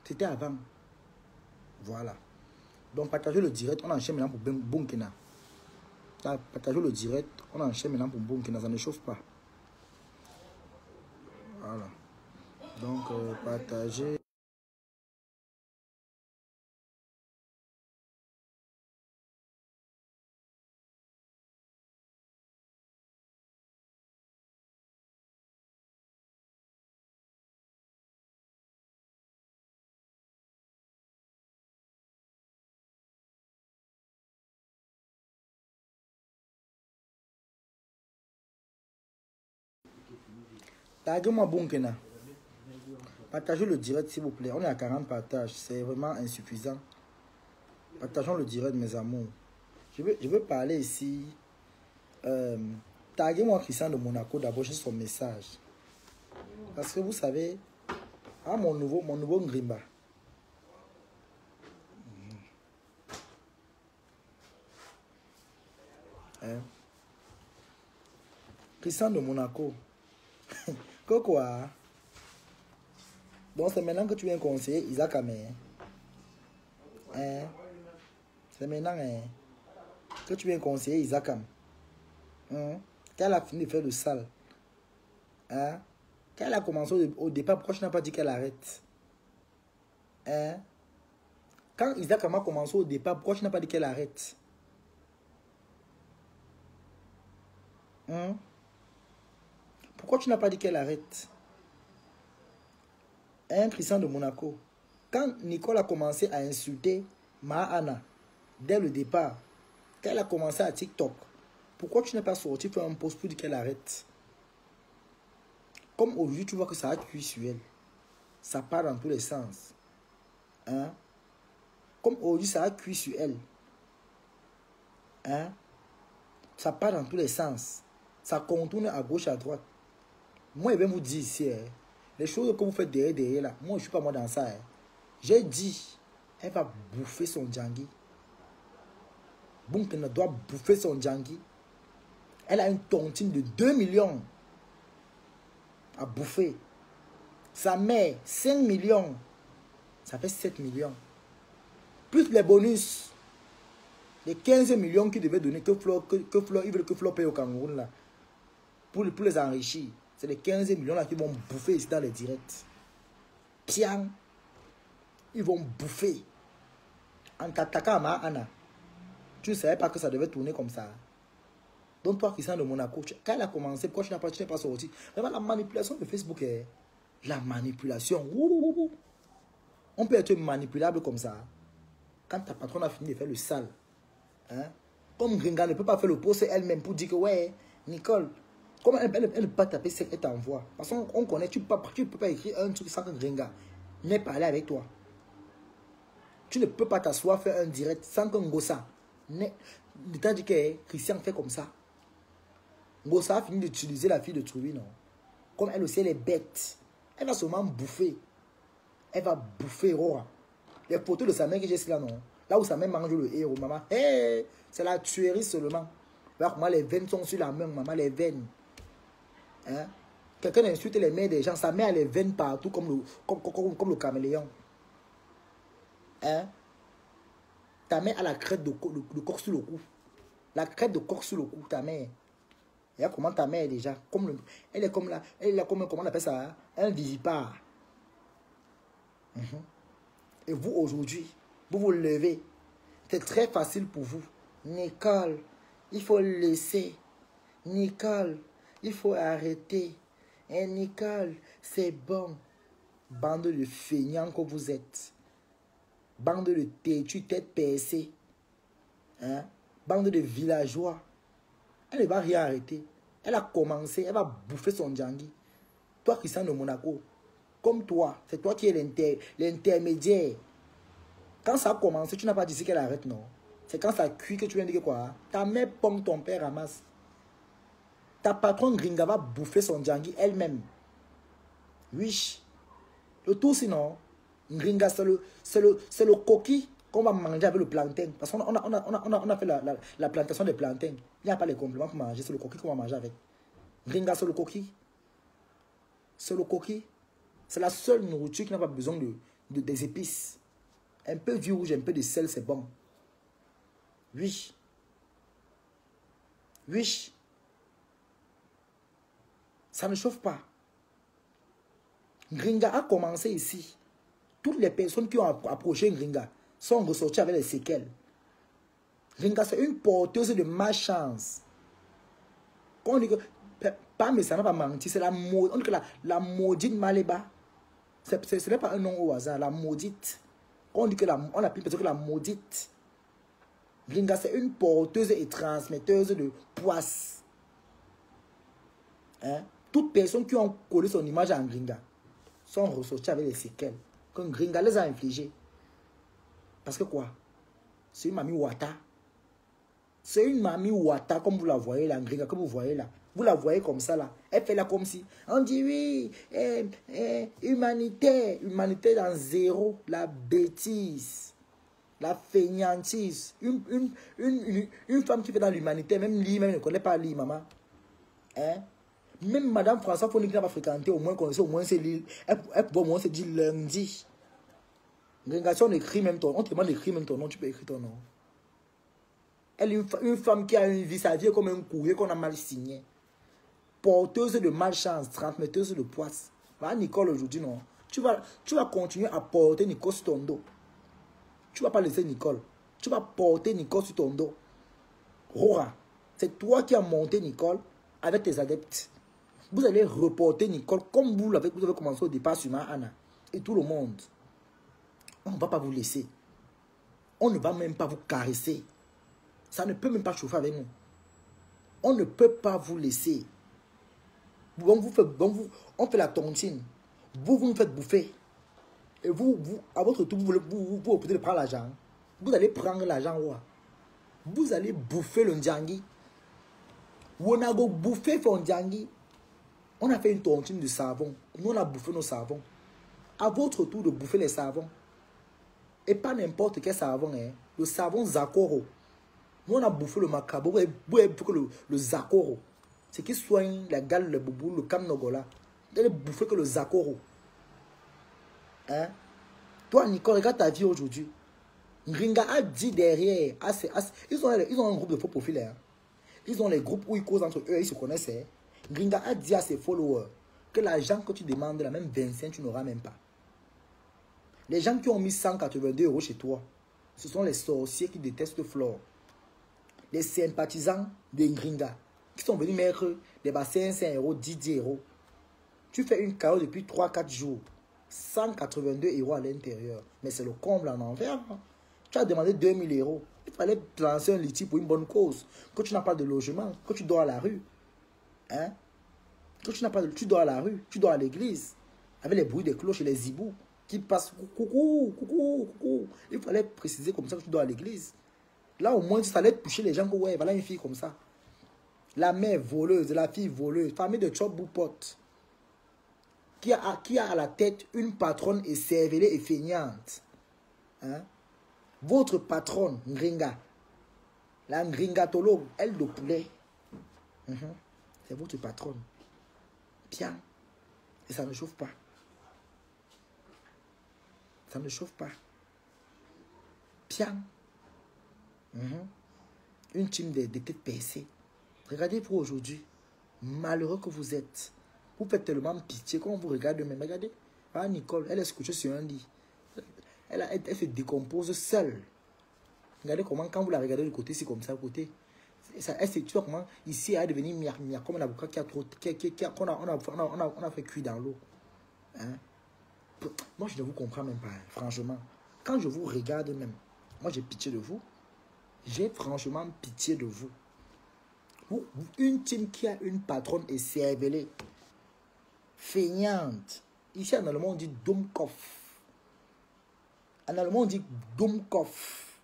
C'était avant. Voilà. Donc partagez le direct. On enchaîne maintenant pour Bunkina. Partagez le direct. On enchaîne maintenant pour Bunkina. Ça ne chauffe pas. Voilà. Donc partagez. Taguez-moi Bunkina. Partagez le direct s'il vous plaît. On est à 40 partages. C'est vraiment insuffisant. Partageons le direct, mes amours. Je veux parler ici. Taguez-moi Christian de Monaco d'abord, j'ai son message. Parce que vous savez, mon nouveau Ngrimba. Hein? Christian de Monaco. Quoi? Donc c'est maintenant que tu viens conseiller Isaac Amé. Hein? C'est maintenant que tu viens conseiller Isaac Amé. Hein? Qu'elle a fini de faire le sale. Hein? Qu'elle a commencé au départ, pourquoi tu n'as pas dit qu'elle arrête? Hein? Quand Isaac Amé a commencé au départ, pourquoi tu n'as pas dit qu'elle arrête? Hein? Pourquoi tu n'as pas dit qu'elle arrête? Un Christian de Monaco. Quand Nicole a commencé à insulter Mahana, dès le départ, quand elle a commencé à TikTok, pourquoi tu n'es pas sorti faire un post pour dire qu'elle arrête? Comme aujourd'hui, tu vois que ça a cuit sur elle. Ça part dans tous les sens. Hein? Comme aujourd'hui, ça a cuit sur elle. Hein? Ça part dans tous les sens. Ça contourne à gauche, à droite. Moi, je vais vous dire ici, hein, les choses que vous faites derrière là, moi, je ne suis pas moi dans ça. Hein. J'ai dit, elle va bouffer son djangui. Bunkina doit bouffer son djangui. Elle a une tontine de 2 millions à bouffer. Sa mère, 5 millions. Ça fait 7 millions. Plus les bonus. Les 15 millions qu'il devait donner, que Flore, ils veulent que Flore paye au Cameroun là. Pour les enrichir. C'est les 15 millions là qui vont bouffer ici dans les directs. Piang. Ils vont bouffer. En t'attaquant à Mahana. Tu ne savais pas que ça devait tourner comme ça. Donc toi, Christian de Monaco, quand elle a commencé, pourquoi tu n'es pas sorti? Vraiment, la manipulation de Facebook est... La manipulation. On peut être manipulable comme ça. Quand ta patronne a fini de faire le sale. Hein? Comme Gringa ne peut pas faire le post elle-même pour dire que ouais, Nicole, comment elle ne peut pas taper ce qu'elle t'envoie? Parce qu'on connaît, tu ne peux pas écrire un truc sans que Gringa n'ait parlé avec toi. Tu ne peux pas t'asseoir faire un direct sans que Ngossa n'ait dit que Christian fait comme ça. Ngossa a fini d'utiliser la fille de Trouvi, non? Comme elle aussi, elle est bête. Elle va seulement bouffer. Elle va bouffer Rora. Les photos de sa mère que j'ai ici là, non. Là où sa mère mange le héros, maman. Hey, c'est la tuerie seulement. Voilà comment les veines sont sur la main, maman, les veines. Hein? Quelqu'un insulte les mains des gens, sa mère a les veines partout comme le caméléon. Hein? Ta mère a la crête de coq sur le cou. La crête de coq sur le cou, ta mère. Et là, comment ta mère est déjà elle est comme là, elle est comme, comment on appelle ça, hein? Un vivipare. Et vous, aujourd'hui, vous vous levez. C'est très facile pour vous. Nicole, il faut laisser. Nicole, il faut arrêter. Et Nicole, c'est bon. Bande de feignants que vous êtes. Bande de têtus, tête percée. Hein? Bande de villageois. Elle ne va rien arrêter. Elle a commencé, elle va bouffer son djangui. Toi, Christian de Monaco, comme toi, c'est toi qui es l'intermédiaire. Quand ça a commencé, tu n'as pas dit qu'elle arrête, non. C'est quand ça cuit que tu viens de dire quoi. Ta mère pomme, ton père ramasse. Ta patronne Gringa va bouffer son djangui elle-même. Oui. Le tout sinon, Gringa, c'est le coquille qu'on va manger avec le plantain. Parce qu'on a fait la plantation des plantains. Il n'y a pas les compléments pour manger, c'est le coquille qu'on va manger avec. Gringa, c'est le coquille. C'est le coquille. C'est la seule nourriture qui n'a pas besoin des épices. Un peu du rouge, un peu de sel, c'est bon. Oui. Oui. Ça ne chauffe pas. Gringa a commencé ici. Toutes les personnes qui ont approché Gringa sont ressorties avec les séquelles. Gringa, c'est une porteuse de malchance. Quand on dit que, pas mais ça n'a pas menti, c'est la maudite. On dit que la maudite Maléba, ce n'est pas un nom au hasard, la maudite. On dit que on appelle peut-être que la maudite. Gringa, c'est une porteuse et transmetteuse de poisse. Hein? Toutes personnes qui ont collé son image en Gringa sont ressorties avec les séquelles que Gringa les a infligées. Parce que quoi? C'est une mamie Ouatta. C'est une mamie Ouatta comme vous la voyez là, Gringa, comme vous voyez là. Vous la voyez comme ça là. Elle fait là comme si. On dit oui, humanité. Humanité dans zéro. La bêtise. La fainéantise. Une femme qui fait dans l'humanité, même lui, même ne connaît pas lui, maman. Hein? Même Madame François Fournier qui n'a pas fréquenté, au moins connaissait au moins c'est l'île. Elle peut au moins se dire lundi. On écrit même ton nom. On te demande d'écrire même ton nom, tu peux écrire ton nom. Elle est une femme qui a une vie, sa vie est comme un courrier qu'on a mal signé. Porteuse de malchance, transmetteuse de poisse. Voilà Nicole aujourd'hui, non. Tu vas continuer à porter Nicole sur ton dos. Tu ne vas pas laisser Nicole. Tu vas porter Nicole sur ton dos. Rora, c'est toi qui as monté Nicole avec tes adeptes. Vous allez reporter Nicole comme vous avez commencé au départ sur Anna et tout le monde. On ne va pas vous laisser. On ne va même pas vous caresser. Ça ne peut même pas chauffer avec nous. On ne peut pas vous laisser. On fait la tontine. Vous nous faites bouffer. Et vous à votre tour, vous optez de prendre l'argent. Vous allez prendre l'argent. Vous allez bouffer le ndjangui. On a bouffé le ndjangui. On a fait une tontine de savon. Nous, on a bouffé nos savons. À votre tour de bouffer les savons. Et pas n'importe quel savon. Hein. Le savon Zakoro. Nous, on a bouffé le macabo. Vous avez bouffé le Zakoro. C'est qui soigne la gale, le boubou, le kamnogola. Vous allez bouffer que le Zakoro. Hein? Toi, Nicole, regarde ta vie aujourd'hui. Gringa a dit derrière. Ils ont un groupe de faux profils. Hein. Ils ont les groupes où ils causent entre eux, ils se connaissent. Hein. Gringa a dit à ses followers que l'argent que tu demandes, la même 25, tu n'auras même pas. Les gens qui ont mis 182 € chez toi, ce sont les sorciers qui détestent Flore. Les sympathisants de Gringa qui sont venus mettre des bassins 5 €, 10 €. Tu fais une carotte depuis 3-4 jours. 182 € à l'intérieur. Mais c'est le comble en envers. Hein. Tu as demandé 2000 €. Il fallait te lancer un litige pour une bonne cause. Que tu n'as pas de logement, que tu dors à la rue. Hein? Que tu n'as pas de... Tu dors à la rue, tu dors à l'église. Avec les bruits des cloches et les zibous qui passent. Coucou, coucou, coucou. Il fallait préciser comme ça que tu dors à l'église. Là, au moins, tu allais toucher les gens que, ouais, voilà une fille comme ça. La mère voleuse, la fille voleuse, famille de Chop Boupot. Qui a à la tête une patronne et cervelée et feignante. Hein? Votre patronne, Ngringa, la Ngringatologue, elle de poulet, c'est votre patronne. Bien. Et ça ne chauffe pas. Ça ne chauffe pas. Bien. Une team de têtes percées. Regardez pour aujourd'hui. Malheureux que vous êtes. Vous faites tellement pitié. Quand on vous regarde même, regardez. Ah, Nicole, elle est couchée sur un lit. Elle se décompose seule. Regardez comment, quand vous la regardez de côté, c'est comme ça, de côté. Tu vois comment, ici, elle est devenue mia, comme un avocat qui a trop. On a fait cuire dans l'eau. Hein? Moi, je ne vous comprends même pas, franchement. Quand je vous regarde même, moi, j'ai pitié de vous. J'ai franchement pitié de vous. Une team qui a une patronne et cervelée, feignante. Ici, en allemand, on dit Dummkopf. En allemand, on dit Dummkopf.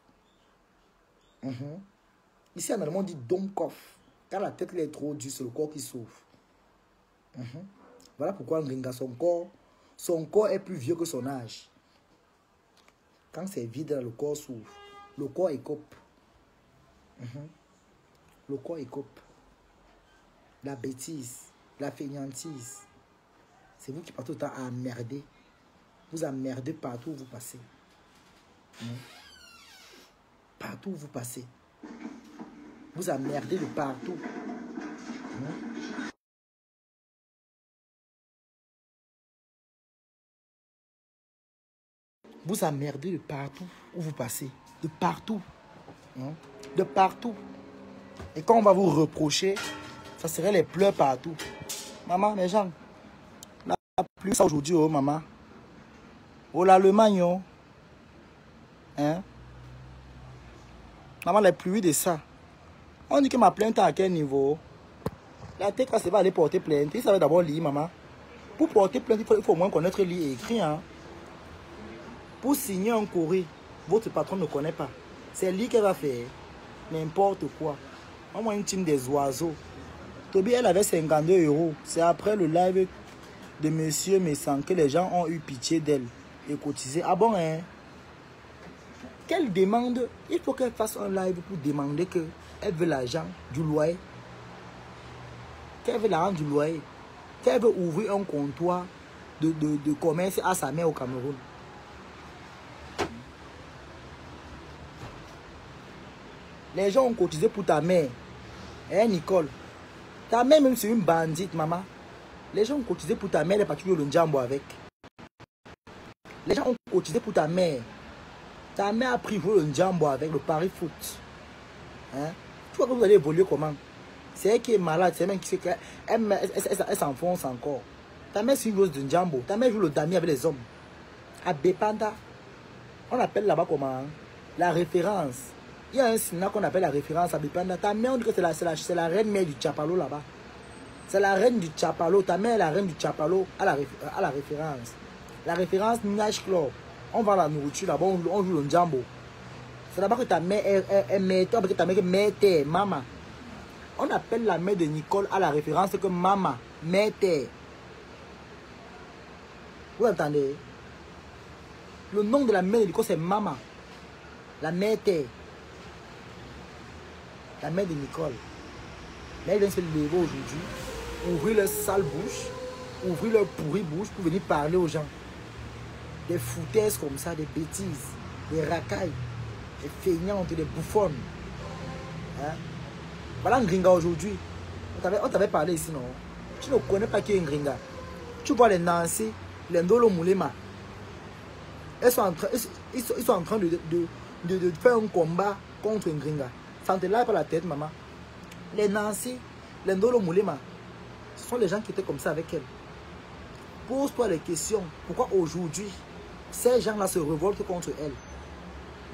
Ici, en allemand, on dit Dummkopf. Quand la tête est trop dure, c'est le corps qui souffre. Voilà pourquoi Ngringa, son corps est plus vieux que son âge. Quand c'est vide, le corps souffre. Le corps écope. Le corps écope. La bêtise, la fainéantise. C'est vous qui passez tout le temps à emmerder. Vous emmerdez partout où vous passez. Partout où vous passez. Vous emmerdez de partout. Vous emmerdez de partout où vous passez. De partout. De partout. Et quand on va vous reprocher, ça serait les pleurs partout. Maman, mes gens, la pluie, ça aujourd'hui, oh maman. Oh l'Allemagne, oh. Hein? Maman, les pluies de ça. On dit que ma plainte à quel niveau? La tête, quand ça va aller porter plainte, il savait d'abord lire, maman. Pour porter plainte, il faut au moins connaître lire et écrire. Hein? Pour signer un courrier, votre patron ne connaît pas. C'est lui qui va faire n'importe quoi. Moi, une team des oiseaux. Toby, elle avait 52 €. C'est après le live de Monsieur Messan que les gens ont eu pitié d'elle et cotisé. Ah bon, hein? Qu'elle demande, il faut qu'elle fasse un live pour demander qu'elle veut l'argent du loyer. Qu'elle veut l'argent du loyer. Qu'elle veut ouvrir un comptoir de commerce à sa mère au Cameroun. Les gens ont cotisé pour ta mère. Hein, Nicole? Ta mère, même c'est une bandite, maman. Les gens ont cotisé pour ta mère, elle est partie jouer le Njambo avec. Les gens ont cotisé pour ta mère. Ta mère a pris jouer le Njambo avec le Paris Foot. Hein? Tu vois que vous allez évoluer comment? C'est elle qui est malade, c'est elle qui fait qu'elle s'enfonce encore. Ta mère, c'est une joueuse de Njambo. Ta mère joue le damier avec les hommes. À Bepanda, on appelle là-bas comment? La référence. Il y a un cinéma qu'on appelle la référence à Bepanda. Ta mère, on dit que c'est la reine mère du Tchapalo là-bas. C'est la reine du Tchapalo. Ta mère est la reine du Tchapalo à la référence. La référence Nage Club. On va à la nourriture là-bas, on joue le Njambo. C'est là-bas que ta mère est mère. Que ta mère est mère terre, maman. On appelle la mère de Nicole à la référence que maman, mère terre. Vous entendez? Le nom de la mère de Nicole, c'est maman. La mère terre. La mère de Nicole. Là, ils viennent se lever aujourd'hui, ouvrir leur sale bouche, ouvrir leur pourri bouche pour venir parler aux gens. Des foutaises comme ça, des bêtises, des racailles, des feignantes, des bouffonnes. Hein? Voilà Ngringa aujourd'hui. On t'avait parlé ici, non? Tu ne connais pas qui est Ngringa. Tu vois les Nancy, les Ndolo Moulema. Ils sont en train de faire un combat contre Ngringa. Ça ne te lave pas la tête, maman. Les Nancy, les Ndolo Moulema, ce sont les gens qui étaient comme ça avec elle. Pose-toi les questions. Pourquoi aujourd'hui, ces gens-là se révoltent contre elle?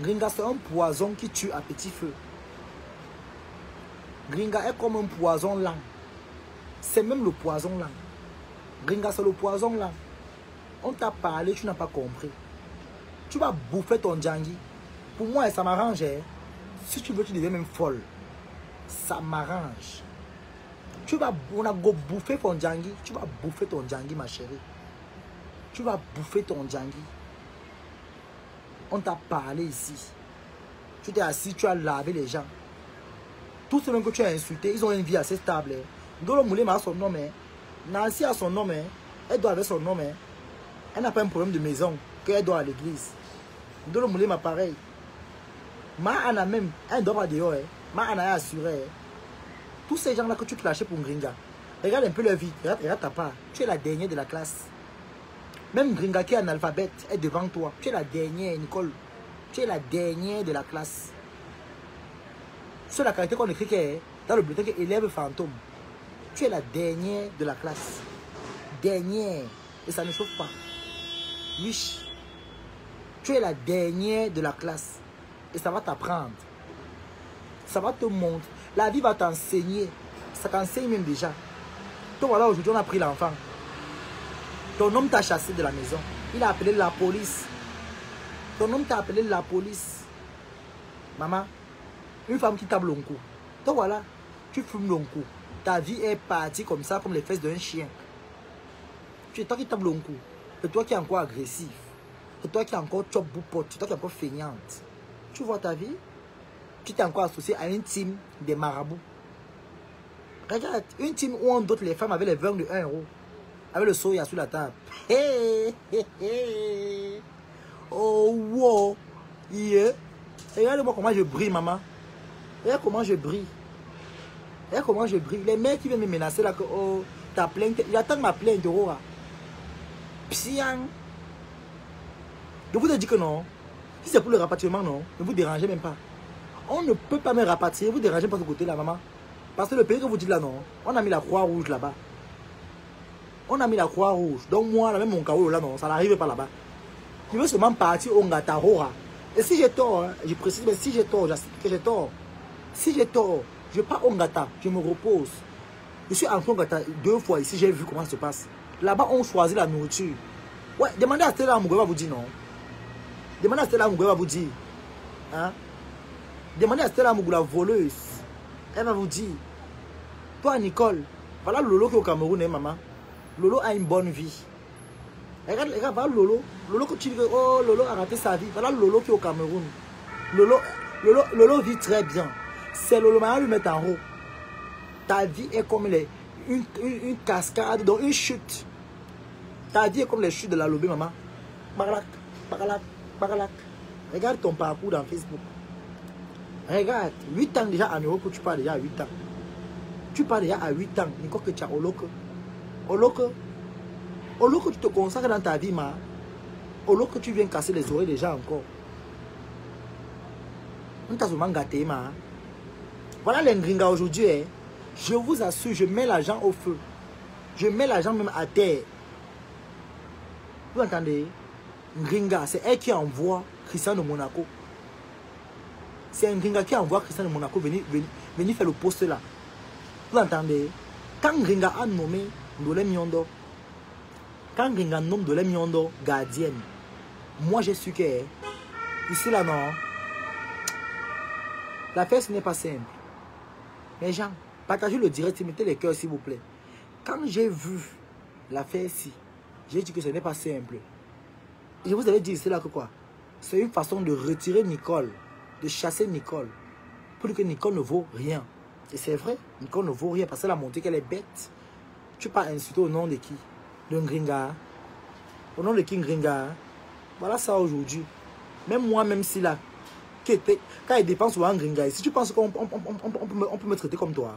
Ngringa, c'est un poison qui tue à petit feu. Ngringa est comme un poison lent. C'est même le poison lent. Ngringa, c'est le poison lent. On t'a parlé, tu n'as pas compris. Tu vas bouffer ton djangi. Pour moi, ça m'arrange. Hein? Si tu veux, tu deviens même folle. Ça m'arrange. On a bouffé ton djangi. Tu vas bouffer ton djangi, ma chérie. Tu vas bouffer ton djangi. On t'a parlé ici. Tu t'es assis, tu as lavé les gens. Tous ceux que tu as insultés, ils ont une vie assez stable. Ndolo Moulema a son nom. Nancy a son nom. Elle doit avoir son nom. Elle n'a pas un problème de maison qu'elle doit à l'église. Ndolo Moulema pareil. Ma Anna même, elle doit pas dehors. Ma Anna est assurée. Tous ces gens-là que tu te lâches pour Gringa. Regarde un peu leur vie. Regarde ta part. Tu es la dernière de la classe. Même Gringa qui est analphabète est devant toi. Tu es la dernière, Nicole. Tu es la dernière de la classe. Sur la qualité qu'on écrit dans le bulletin qui est élève fantôme. Tu es la dernière de la classe. Dernière. Et ça ne chauffe pas. Oui. Tu es la dernière de la classe. Et ça va t'apprendre. Ça va te montrer. La vie va t'enseigner. Ça t'enseigne même déjà. Donc voilà, aujourd'hui on a pris l'enfant. Ton homme t'a chassé de la maison. Il a appelé la police. Ton homme t'a appelé la police. Maman, une femme qui tape l'onco. Donc voilà, tu fumes l'onco. Ta vie est partie comme ça, comme les fesses d'un chien. Tu es toi qui tape l'onco. C'est toi qui es encore agressif. C'est toi qui es encore chop boupote. C'est toi qui es encore feignante. Tu vois ta vie? Tu t'es encore associé à une team des marabouts. Regarde, une team où on dote les femmes avec les verres de 1 euro. Avec le soya sur la table. Hey, hey, hey. Oh, wow. Yeah. Regarde-moi comment je brille, maman. Regarde comment je brille. Regarde comment je brille. Les mecs qui viennent me menacer là, que oh, ta plainte. J'attends ma plainte, Aurora. Psiang. Je vous ai dit que non. Si c'est pour le rapatriement, non. Ne vous dérangez même pas. On ne peut pas me rapatrier. Vous dérangez pas de côté là, maman. Parce que le pays que vous dites là, non. On a mis la croix rouge là-bas. On a mis la croix rouge. Donc moi, là, même mon kaolo là, non. Ça n'arrive pas là-bas. Je veux seulement partir au Ngatahora. Et si j'ai tort, hein, je précise, mais si j'ai tort, j'accepte que j'ai tort. Si j'ai tort, je pars au Ngata, je me repose. Je suis entré au Ngata 2 fois ici, j'ai vu comment ça se passe. Là-bas, on choisit la nourriture. Ouais, demandez à Stella Mougué va vous dire non. Demandez à Stella Mougué va vous dire. Hein? Demandez à Stella Mougué, la voleuse. Elle va vous dire. Toi, Nicole, voilà Lolo qui est au Cameroun, hein, maman. Lolo a une bonne vie. Regarde, voilà Lolo. Lolo que tu dis, oh, Lolo a raté sa vie. Voilà Lolo qui est au Cameroun. Lolo vit très bien. C'est Lolo qui lui met en haut. Ta vie est comme une cascade, donc une chute. Ta vie est comme les chutes de la Lobé, maman. Bagalak, bagalak, bagalak. Regarde ton parcours dans Facebook. Regarde, 8 ans déjà en Europe, tu parles déjà à 8 ans. Tu parles déjà à 8 ans. Nicole que tu as Oloko. Oloko, tu te consacres dans ta vie, ma. Oloko, tu viens casser les oreilles déjà encore. On t'a souvent gâté, ma. Voilà les Ngringa aujourd'hui. Hein. Je vous assure, je mets l'argent au feu. Je mets l'argent même à terre. Vous entendez? Ngringa, c'est elle qui envoie Christian de Monaco. C'est un Ngringa qui envoie Christian de Monaco venir faire le poste là. Vous entendez? Quand Ngringa a nommé Ndolé Miondo, quand Ngringa nomme Ndolé Miondo gardienne, moi j'ai su que ici là non, l'affaire ce n'est pas simple. Les gens, partagez le direct, mettez les cœurs s'il vous plaît. Quand j'ai vu l'affaire ici, j'ai dit que ce n'est pas simple. Je vous avais dit c'est là que quoi? C'est une façon de retirer Nicole, de chasser Nicole, pour dire que Nicole ne vaut rien. Et c'est vrai, Nicole ne vaut rien parce qu'elle a montré qu'elle est bête. Tu peux pas insulter au nom de qui? De Ngringa. Au nom de qui Ngringa? Voilà ça aujourd'hui. Même moi, même si là, quand il dépense sur un Ngringa, si tu penses qu'on peut me traiter comme toi,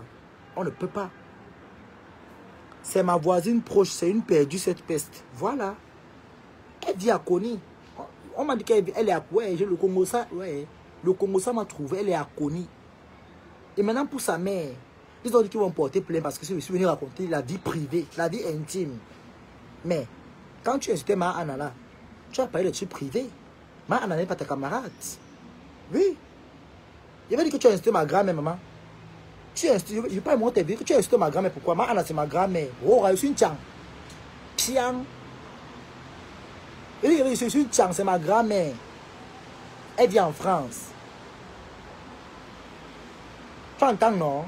on ne peut pas. C'est ma voisine proche, c'est une perdue cette peste. Voilà. Elle vit à Koni. On m'a dit qu'elle est à ouais, le Congo, ça, ouais. Le Congo, ça m'a trouvé, elle est à Koni. Et maintenant pour sa mère, ils ont dit qu'ils vont porter plainte parce que je suis venu raconter la vie privée, la vie intime. Mais quand tu insultais Ma Anna là, tu as parlé de trucs privés. Ma Anna n'est pas ta camarade. Oui. Il va dire que tu as insulté ma grand-mère, maman. Tu as insulté, je ne vais pas montrer que tu as insulté ma grand-mère. Pourquoi? Ma Anna c'est ma grand-mère. Oh, je suis une tchang. Piang. Je suis une tchang, c'est ma grand-mère. Elle vit en France. Tu entends, non?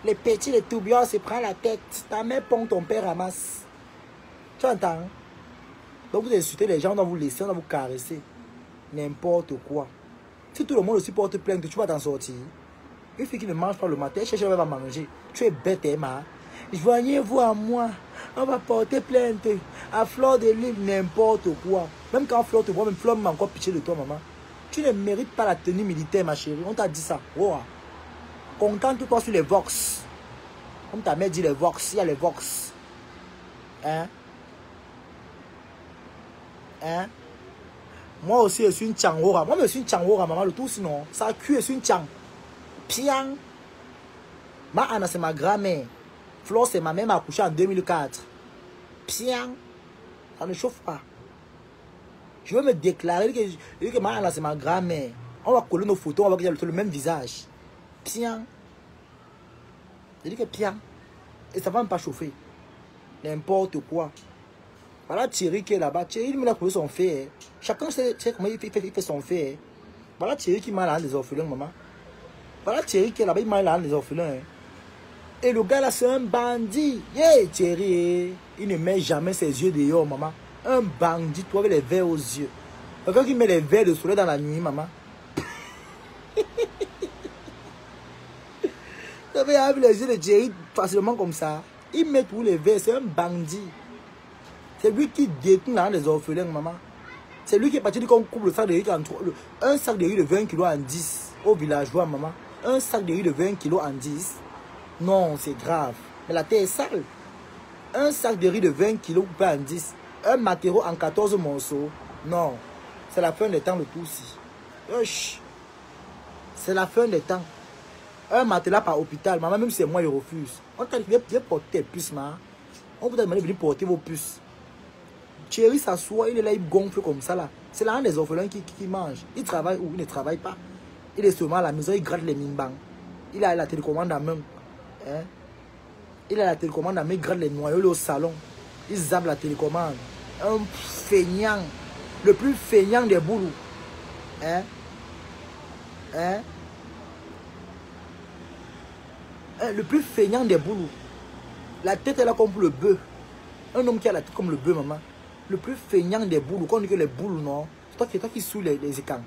Les petits, les tourbillons se prennent la tête. Ta mère pond, ton père ramasse. Tu entends? Donc vous insultez les gens, on doit vous laisser, on doit vous caresser. N'importe quoi. Si tout le monde aussi porte plainte, tu vas t'en sortir. Une fille qui ne mange pas le matin, elle cherche à manger. Tu es bête, Emma. Joignez-vous à moi. On va porter plainte. À Fleur de Lille, n'importe quoi. Même quand Fleur te voit, même Fleur m'a encore pitié de toi, maman. Tu ne mérites pas la tenue militaire, ma chérie. On t'a dit ça. Oh. Contente-toi sur les Vox. Comme ta mère dit les Vox, il y a les Vox. Hein? Hein? Moi aussi, je suis une Tchangora. Moi, je suis une Tchangora, maman. Le tout, sinon, ça cuit, je suis une Tchang. Piang. Ma Anna, c'est ma grand-mère. Flore, c'est ma mère, m'a accouché en 2004. Piang. Ça ne chauffe pas. Je veux me déclarer que ma Anna, c'est ma grand-mère. On va coller nos photos, on va voir le même visage. Piang. Je dis que piang. Et ça va même pas chauffer. N'importe quoi. Voilà Thierry qui est là-bas. Thierry, il a trouvé son fait. Chacun sait comment il fait son fait. Voilà Thierry qui m'a là des orphelins, maman. Voilà Thierry qui est là-bas, il m'a là des orphelins. Et le gars là, c'est un bandit. Yeah, Thierry, il ne met jamais ses yeux dehors, maman. Un bandit, toi avec les verres aux yeux. Quelqu'un qui met les verres de soleil dans la nuit, maman. Vous avez vu les yeux de Thierry facilement comme ça. Il met tous les verres, c'est un bandit. C'est lui qui détient là les orphelins, maman. C'est lui qui est parti du qu'on coupe le sac de riz en 3. Un sac de riz de 20 kg en 10 au villageois, maman. Un sac de riz de 20 kg en 10. Non, c'est grave. Mais la terre est sale. Un sac de riz de 20 kg coupé en 10. Un matériau en 14 morceaux. Non. C'est la fin des temps le tout aussi. C'est la fin des temps. Un matelas par hôpital. Maman, même si c'est moi, je refuse. On t'a dit, viens porter tes puces, maman. On vous a demandé de venir porter vos puces. Thierry s'assoit, il est là, il gonfle comme ça là. C'est là des orphelins qui mangent. Il travaille ou il ne travaille pas. Il est seulement à la maison, il gratte les mimbangs. Il a la télécommande à main. Hein? Il a la télécommande à main, il gratte les noyaux au salon. Il zappe la télécommande. Un feignant. Le plus feignant des boulous. Hein? Hein? Le plus feignant des boulous. La tête est là comme pour le bœuf. Un homme qui a la tête comme le bœuf, maman. Le plus feignant des boules, quand on dit que les boules, non, c'est toi qui sous les écans.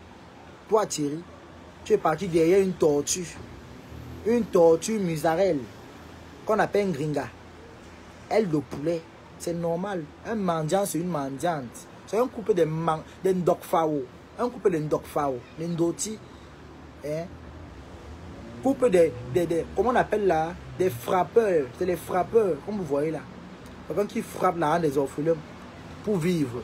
Toi, Thierry, tu es parti derrière une tortue. Une tortue musarelle, qu'on appelle gringa. Elle de poulet, c'est normal. Un mendiant, c'est une mendiante. C'est un couple de ndokfao. Un couple de ndokfao. Les ndoti. Hein? Couple de, comment on appelle là? Des frappeurs. C'est les frappeurs, comme vous voyez là. Quelqu'un qui frappe là des orphelins. Pour vivre.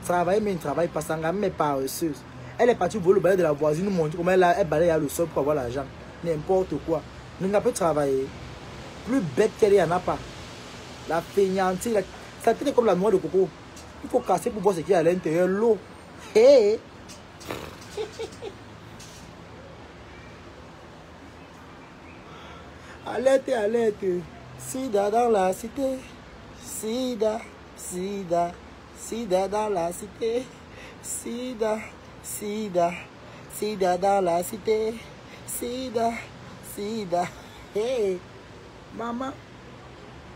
Travailler, mais il ne travaille pas. Sans gamme, mais paresseuse. Elle est partie voler le balai de la voisine, nous montrer comment elle balaye le sol pour avoir l'argent. N'importe quoi. Nous n'a pas travaillé. Plus bête qu'elle est, il n'y en a pas. La feignante, ça tient comme la noix de coco. Il faut casser pour voir ce qu'il y a à l'intérieur. L'eau. Hey. Alerte, alerte. Sida dans la cité. Sida, sida. Sida dans la cité, sida, sida, sida dans la cité, sida, sida. Hey, maman,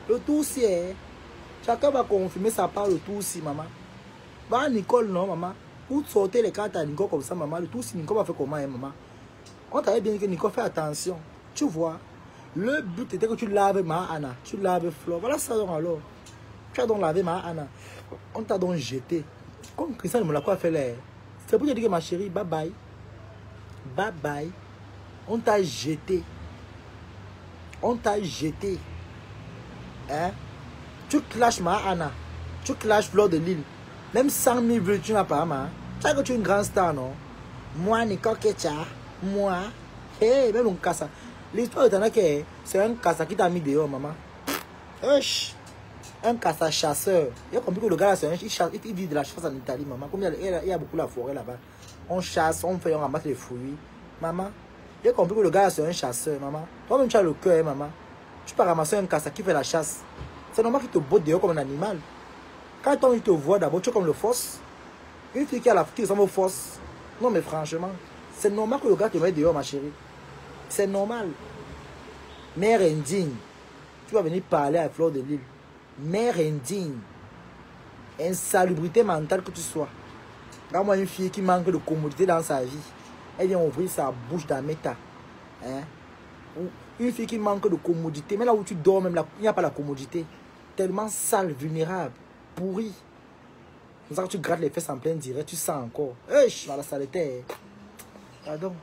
le tout c'est, chacun va confirmer sa part, le tout si, maman. Bah, Nicole, non, maman. Pour sortir les cartes à Nicole comme ça, maman, le tout si Nicole va faire comment, hein, maman. On t'avait bien dit que Nicole, fais attention. Tu vois, le but était que tu laves ma Anna, tu laves Flore. Voilà ça donc alors. Tu as donc lavé ma Anna. On t'a donc jeté. Comme Christian Monaco a fait l'air. C'est pour te dire que ma chérie, bye bye. Bye bye. On t'a jeté. On t'a jeté. Hein? Tu clashes ma Anna. Tu clashes Fleur de Lille. Même 100 000 vues, tu n'as pas, hein? Tu sais que tu es une grande star, non? Moi, Nicole Kecha. Moi. Hey, même un cassa. L'histoire de que c'est un cassa qui t'a mis dehors, maman. Wesh. Un casse chasseur. Il a compris que le gars là, il vit de la chasse en Italie, maman. Comme il y a beaucoup de la forêt là-bas. On chasse, on ramasse les fruits. Maman, il a compris que le gars là, c'est un chasseur, maman. Toi-même, tu as le cœur, maman. Tu peux ramasser un casse qui fait la chasse. C'est normal qu'il te botte dehors comme un animal. Quand il te voit d'abord, tu es comme le fausse. Une fille qui a la qui ressemble au fausse. Non, mais franchement, c'est normal que le gars te mette dehors, ma chérie. C'est normal. Mère indigne. Tu vas venir parler à Fleur de Lille. Mère indigne, insalubrité mentale que tu sois. Quand moi, une fille qui manque de commodité dans sa vie, elle vient ouvrir sa bouche dans Meta. Hein? Une fille qui manque de commodité, mais là où tu dors, même là, il n'y a pas la commodité. Tellement sale, vulnérable, pourri. Comme ça, quand tu grattes les fesses en plein direct, tu sens encore. Dans la saleté. Pardon.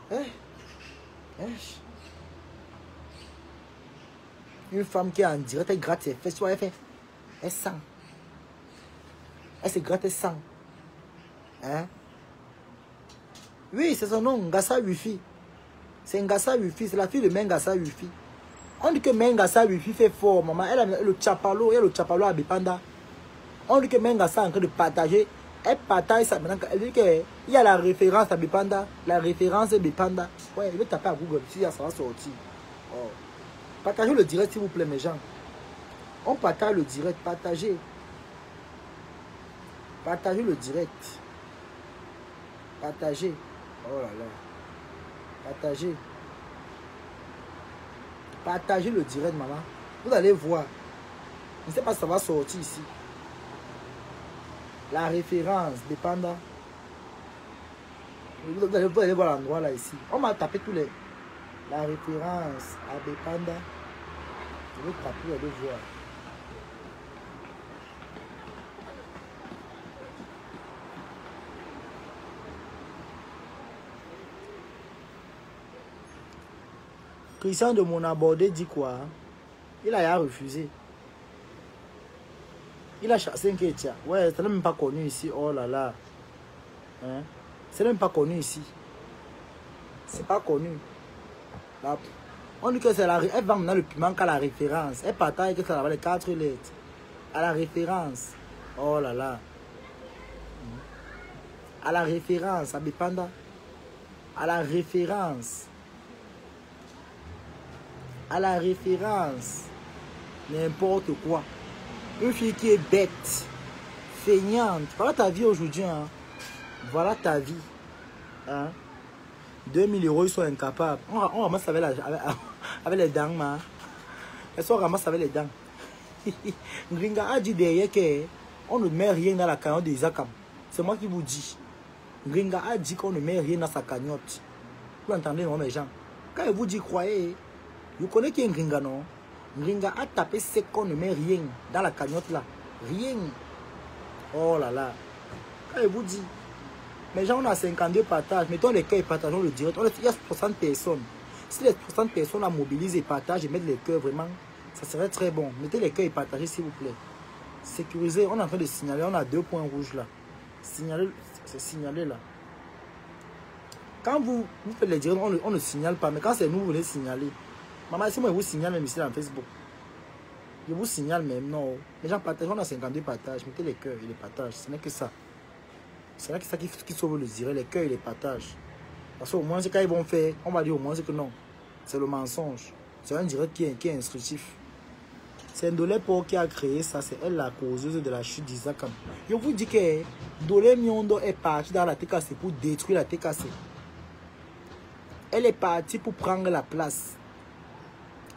Une femme qui est en direct, elle gratte ses fesses, tu vois, elle sent. Elle se gratte, elle sent. Hein? Oui, c'est son nom, Ngassa Wifi. C'est Ngassa Wifi, c'est la fille de Mengassa Wifi. On dit que Mengassa Wifi fait fort, maman. Elle a le chapalo, et le chapalo à Bipanda. On dit que Mengassa est en train de partager. Elle partage ça maintenant. Elle dit qu'il y a la référence à Bipanda. La référence de Bipanda. Ouais, je vais taper à Google. Si ça va sortir. Oh. Partagez le direct, s'il vous plaît, mes gens. On partage le direct. Partagez. Partagez le direct. Partagez. Oh là là. Partagez. Partagez le direct, maman. Vous allez voir. Je ne sais pas si ça va sortir ici. La référence de Panda. Vous allez voir l'endroit là ici. On m'a tapé tous les. La référence à Bepanda. Je vais taper, vous allez voir. Christian de mon abordé dit quoi? Il a refusé. Il a chassé un Kétia. Ouais, c'est même pas connu ici. Oh là là. Hein? C'est même pas connu ici. C'est pas connu. Là, on dit que c'est la... Elle vend maintenant le piment qu'à la référence. Elle partage que ça va les 4 lettres. À la référence. Oh là là. À la référence. À Bipanda. À la référence. À la référence. N'importe quoi. Une fille qui est bête, feignante. Voilà ta vie aujourd'hui. Hein. Voilà ta vie. Hein. 2000 €, ils sont incapables. On ramasse avec les dents. Man. Elles sont ramassées avec les dents. Ngringa a dit derrière qu'on ne met rien dans la cagnotte des Isakam. C'est moi qui vous dis. Ngringa a dit qu'on ne met rien dans sa cagnotte. Vous entendez, non, mes gens? Quand il vous dit croyez, vous connaissez qui est Ngringa, non? Ngringa a tapé ce qu'on ne met rien dans la cagnotte là. Rien. Oh là là. Quand il vous dit, mes gens, on a 52 partages. Mettons les cœurs et partageons le direct. Il y a 60 personnes. Si les 60 personnes la mobilisent et partagent et mettent les cœurs, vraiment, ça serait très bon. Mettez les cœurs et partagez, s'il vous plaît. Sécuriser, on est en train de signaler. On a 2 points rouges là. Signaler, c'est signaler là. Quand vous faites les directs, on ne signale pas. Mais quand c'est nous, vous voulez signaler. Maman, si moi je vous signale même ici dans Facebook. Je vous signale même, non. Les gens partagent, on a 52 partages. Mettez les cœurs et les partages. Ce n'est que ça. C'est là que ça qui sauve le direct, les cœurs et les partages. Parce qu'au moins, c'est quand ils vont faire, on va dire au moins c'est que non. C'est le mensonge. C'est un direct qui est instructif. C'est Ndolé Port qui a créé ça. C'est elle la causeuse de la chute d'Isakam. Je vous dis que Ndolé Miondo est parti dans la TKC pour détruire la TKC. Elle est partie pour prendre la place.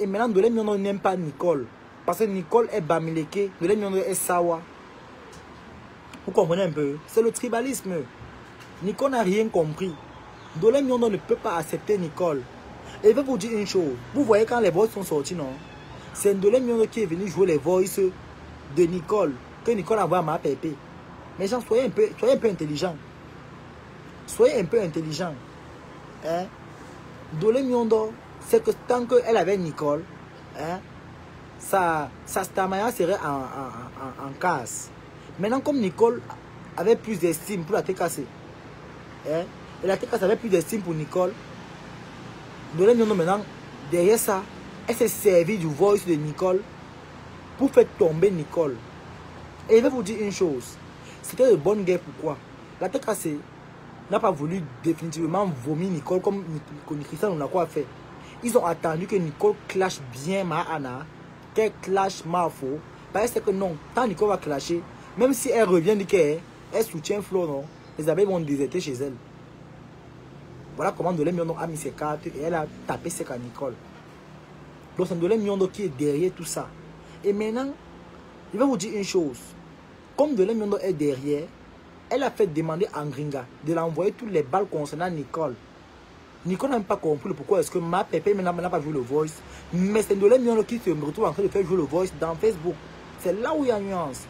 Et maintenant, Ndolé Miondo n'aime pas Nicole. Parce que Nicole est Bamileke, Ndolé Miondo est Sawa. Vous comprenez un peu? C'est le tribalisme. Nicole n'a rien compris. Ndolé Miondo ne peut pas accepter Nicole. Et je vais vous dire une chose. Vous voyez quand les voices sont sortis, non? C'est Ndolé Miondo qui est venu jouer les voices de Nicole. Que Nicole a envoyé à ma pépé. Mais gens, soyez un peu intelligents. Soyez un peu intelligents. Hein? Ndolé Miondo, c'est que tant qu'elle avait Nicole, hein, sa stamina serait en casse. Maintenant, comme Nicole avait plus d'estime pour la TKC, hein, et la TKC avait plus d'estime pour Nicole, Ndolé Miondo maintenant, derrière ça, elle s'est servie du voice de Nicole pour faire tomber Nicole. Et je vais vous dire une chose, c'était de bonne guerre. Pourquoi? La TKC n'a pas voulu définitivement vomir Nicole comme Christian on a quoi fait. Ils ont attendu que Nicole clash bien Mahana, qu'elle clash Mafo. Parce que non, tant Nicole va clasher, même si elle revient dit qu'elle soutient Flo, non, les abeilles vont déserter chez elle. Voilà comment Ndolé Miondo a mis ses cartes et elle a tapé ses cartes à Nicole. Donc c'est Ndolé Miondo qui est derrière tout ça. Et maintenant, je vais vous dire une chose. Comme Ndolé Miondo est derrière, Elle a fait demander à Ngringa de l'envoyer toutes les balles concernant Nicole. Nicole n'a même pas compris pourquoi est-ce que ma pépé n'a pas vu le voice. Mais c'est Ndolé Miondo qui se retrouve en train de faire jouer le voice dans Facebook. C'est là où il y a une nuance.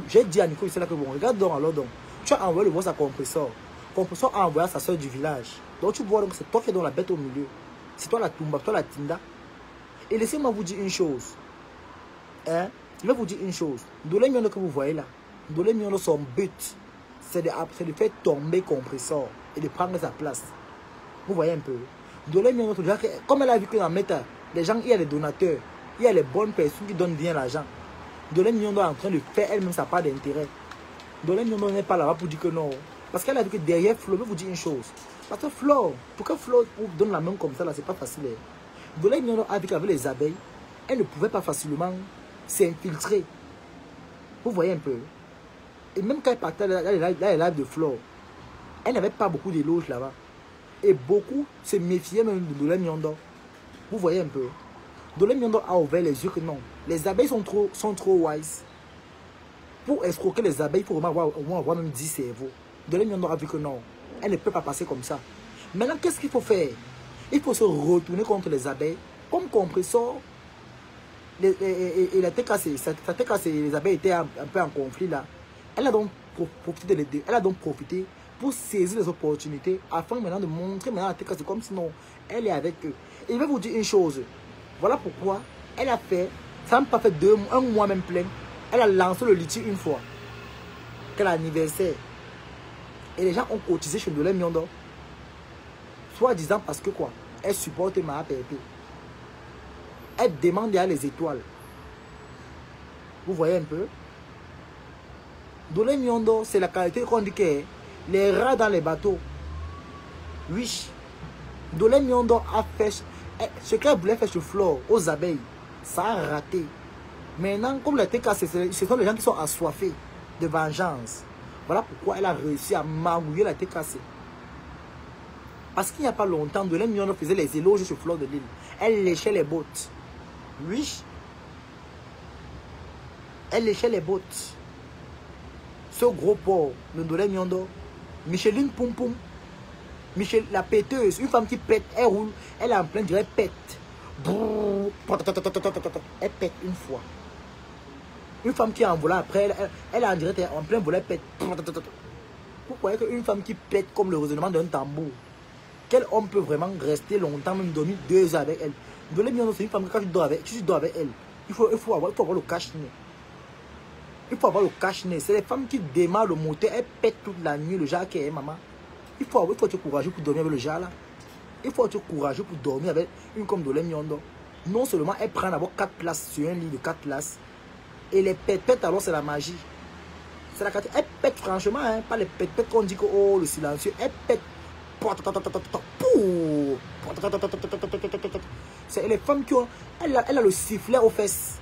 J'ai dit à Nicole, c'est là que bon, regarde donc alors donc. Tu as envoyé le voice à Compressor. Compressor a envoyé à sa soeur du village. Donc tu vois, donc c'est toi qui es dans la bête au milieu. C'est toi la Tumba, toi la Tinda. Et laissez-moi vous dire une chose. Hein? Je vais vous dire une chose. Ndolé Miondo que vous voyez là, Ndolé Miondo, son but, c'est de faire tomber Compressor et de prendre sa place. Vous voyez un peu. Ndolé Miondo, comme elle a vu que dans Meta, les gens, il y a les donateurs, il y a les bonnes personnes qui donnent bien l'argent. Ndolé Miondo est en train de faire elle-même sa part d'intérêt. Ndolé Miondo n'est pas là-bas pour dire que non. Parce qu'elle a vu que derrière Flo, je vais vous dire une chose. Parce que Flo, pour que Flo donne la main comme ça, là, c'est pas facile. Ndolé Miondo a vu qu'avec les abeilles, elle ne pouvait pas facilement s'infiltrer. Vous voyez un peu. Et même quand elle partait dans les lives de Flo, elle n'avait pas beaucoup d'éloges là-bas. Et beaucoup se méfiaient même de Ndolé Miondo. Vous voyez un peu. Ndolé Miondo a ouvert les yeux que non. Les abeilles sont trop wise. Pour escroquer les abeilles, il faut vraiment avoir même 10 cerveaux. Ndolé Miondo a vu que non. Elle ne peut pas passer comme ça. Maintenant, qu'est-ce qu'il faut faire? Il faut se retourner contre les abeilles. Comme Compressor, il a été cassé. Les abeilles étaient un peu en conflit là. Elle a donc profité de l'aider. Elle a donc profité pour saisir les opportunités afin maintenant de montrer maintenant à TK, c'est comme sinon elle est avec eux. Et je vais vous dire une chose. Voilà pourquoi elle a fait, ça n'a pas fait un mois même plein, elle a lancé le litchi une fois. Quel anniversaire. Et les gens ont cotisé chez Ndolé Miondo. Soit disant parce que quoi, elle supporte ma PRP. Elle demande à les étoiles. Vous voyez un peu. Ndolé Miondo, c'est la qualité qu'on dit que les rats dans les bateaux. Oui. Ndolé Miondo a fait ce qu'elle voulait faire sur Flore aux abeilles. Ça a raté. Maintenant, comme la TK, ce sont les gens qui sont assoiffés de vengeance. Voilà pourquoi elle a réussi à magouiller la TKC. Parce qu'il n'y a pas longtemps, Ndolé Miondo faisait les éloges sur Flore de l'île. Elle léchait les bottes. Oui. Elle léchait les bottes. Ce gros porc de Ndolé Miondo, Micheline Poum Poum, Michel, la péteuse, une femme qui pète, elle roule, elle est en plein direct, pète. Elle pète une fois. Une femme qui est en volant après, elle est en direct, en plein volet, pète. Vous croyez qu'une femme qui pète comme le résonnement d'un tambour, quel homme peut vraiment rester longtemps, même dormir 2 heures avec elle? Ndolé Miondo, c'est une femme que quand tu dors avec elle, il faut avoir le cache-nez. Il faut avoir le cache-nez. C'est les femmes qui démarrent le moteur, elles pètent toute la nuit, le genre qui est maman. Il faut être courageux pour dormir avec le genre là. Il faut être courageux pour dormir avec une comme Ndolé Miondo. Non seulement elle prend d'abord 4 places sur un lit de 4 places. Et les pète alors c'est la magie. C'est la qualité. Elle pète franchement, hein, pas les pète qu'on dit que oh le silencieux. Elle pète. C'est les femmes qui ont. Elle a le sifflet aux fesses.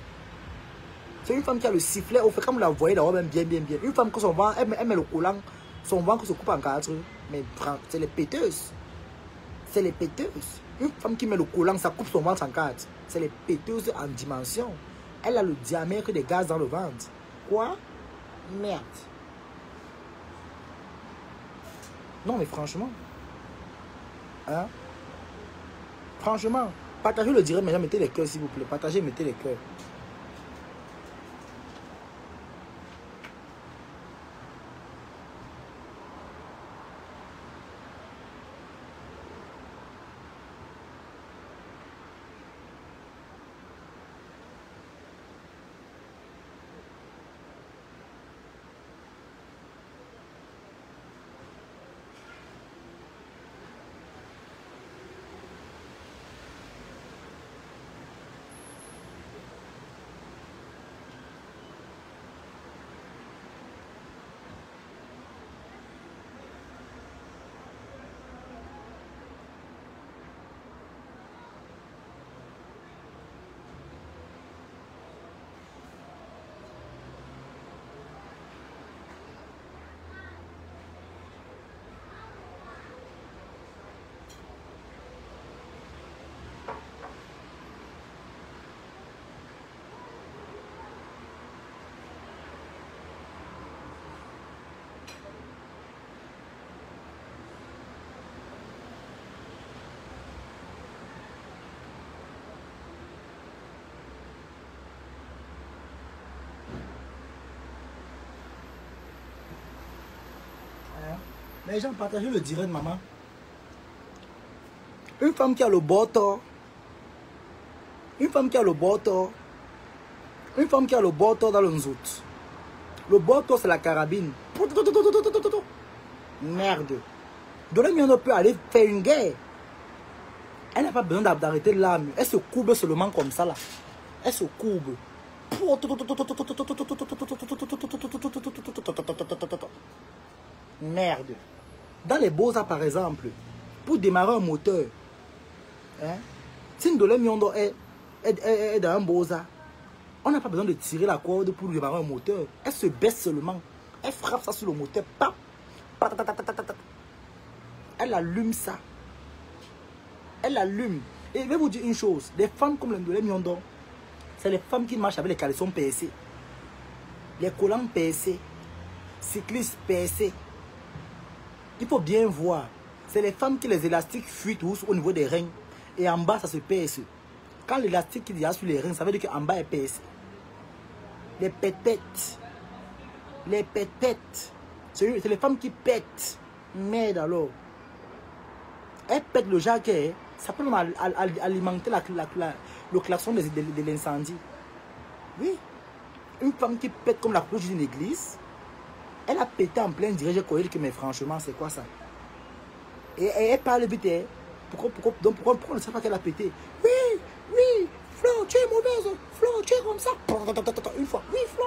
C'est une femme qui a le sifflet aux fesses. Comme vous la voyez là, même bien. Une femme que son ventre, elle met le collant. Son ventre se coupe en 4. Mais c'est les péteuses. C'est les péteuses. Une femme qui met le collant, ça coupe son ventre en 4. C'est les péteuses en dimension. Elle a le diamètre des gaz dans le ventre. Quoi? Merde. Non mais franchement. Hein? Franchement. Partagez le direct, mais mettez les cœurs s'il vous plaît. Partagez, mettez les cœurs. Les gens partagent le direct, maman. Une femme qui a le bord, une femme qui a le bord, une femme qui a le bord dans le nzout. Le bord, c'est la carabine. Merde. Dolé on peut aller faire une guerre. Elle n'a pas besoin d'arrêter l'âme. Elle se courbe seulement comme ça là. Elle se courbe. Merde. Dans les beaux-arts par exemple, pour démarrer un moteur, hein, si une Dolé Miondo est dans un beaux-arts, on n'a pas besoin de tirer la corde pour démarrer un moteur. Elle se baisse seulement. Elle frappe ça sur le moteur. Pap. Elle allume ça. Elle allume. Et je vais vous dire une chose. Les femmes comme l'Indolé Miondo, c'est les femmes qui marchent avec les caleçons PSC. Les collants PSC. Cyclistes PSC. Il faut bien voir. C'est les femmes qui les élastiques fuient au niveau des reins. Et en bas, ça se PSC. Quand l'élastique qui est sur les reins, ça veut dire qu'en bas est PSC. Les pétettes. Les pétettes. C'est les femmes qui pètent. Merde alors. Elles pètent le jaquet. Ça peut même alimenter le klaxon de l'incendie. Oui. Une femme qui pète comme la cloche d'une église. Elle a pété en plein direct. J'ai connu que, mais franchement, c'est quoi ça? Et elle parle vite. Pourquoi on ne sait pas qu'elle a pété? Oui, Flo, tu es mauvaise. Flo, tu es comme ça. Une fois, oui, Flo.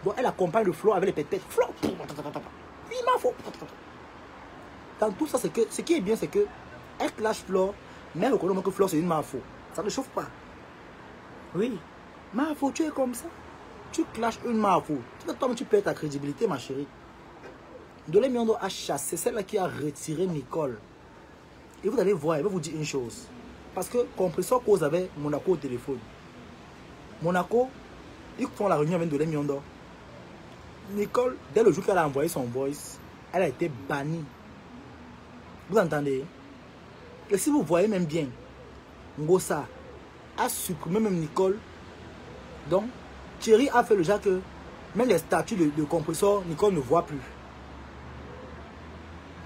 Donc elle accompagne le Flo avec les pépettes. Flo. Oui, ma faute. Dans tout ça, ce qui est bien, c'est que elle clash Flo, mais elle reconnaît que Flo, c'est une mafo. Ça ne chauffe pas. Oui. Mafo, tu es comme ça. Tu clashes une mafo. Tu perds ta crédibilité, ma chérie. Dolé Miondo a chassé celle qui a retiré Nicole. Et vous allez voir, elle va vous dire une chose. Parce que Compressor cause avec Monaco au téléphone. Monaco, ils font la réunion avec Dolé Miondo. Nicole, dès le jour qu'elle a envoyé son voice, elle a été bannie. Vous entendez? Et si vous voyez même bien, Ngosa a supprimé même Nicole. Donc, Thierry a fait le genre que même les statuts de Compressor, Nicole ne voit plus.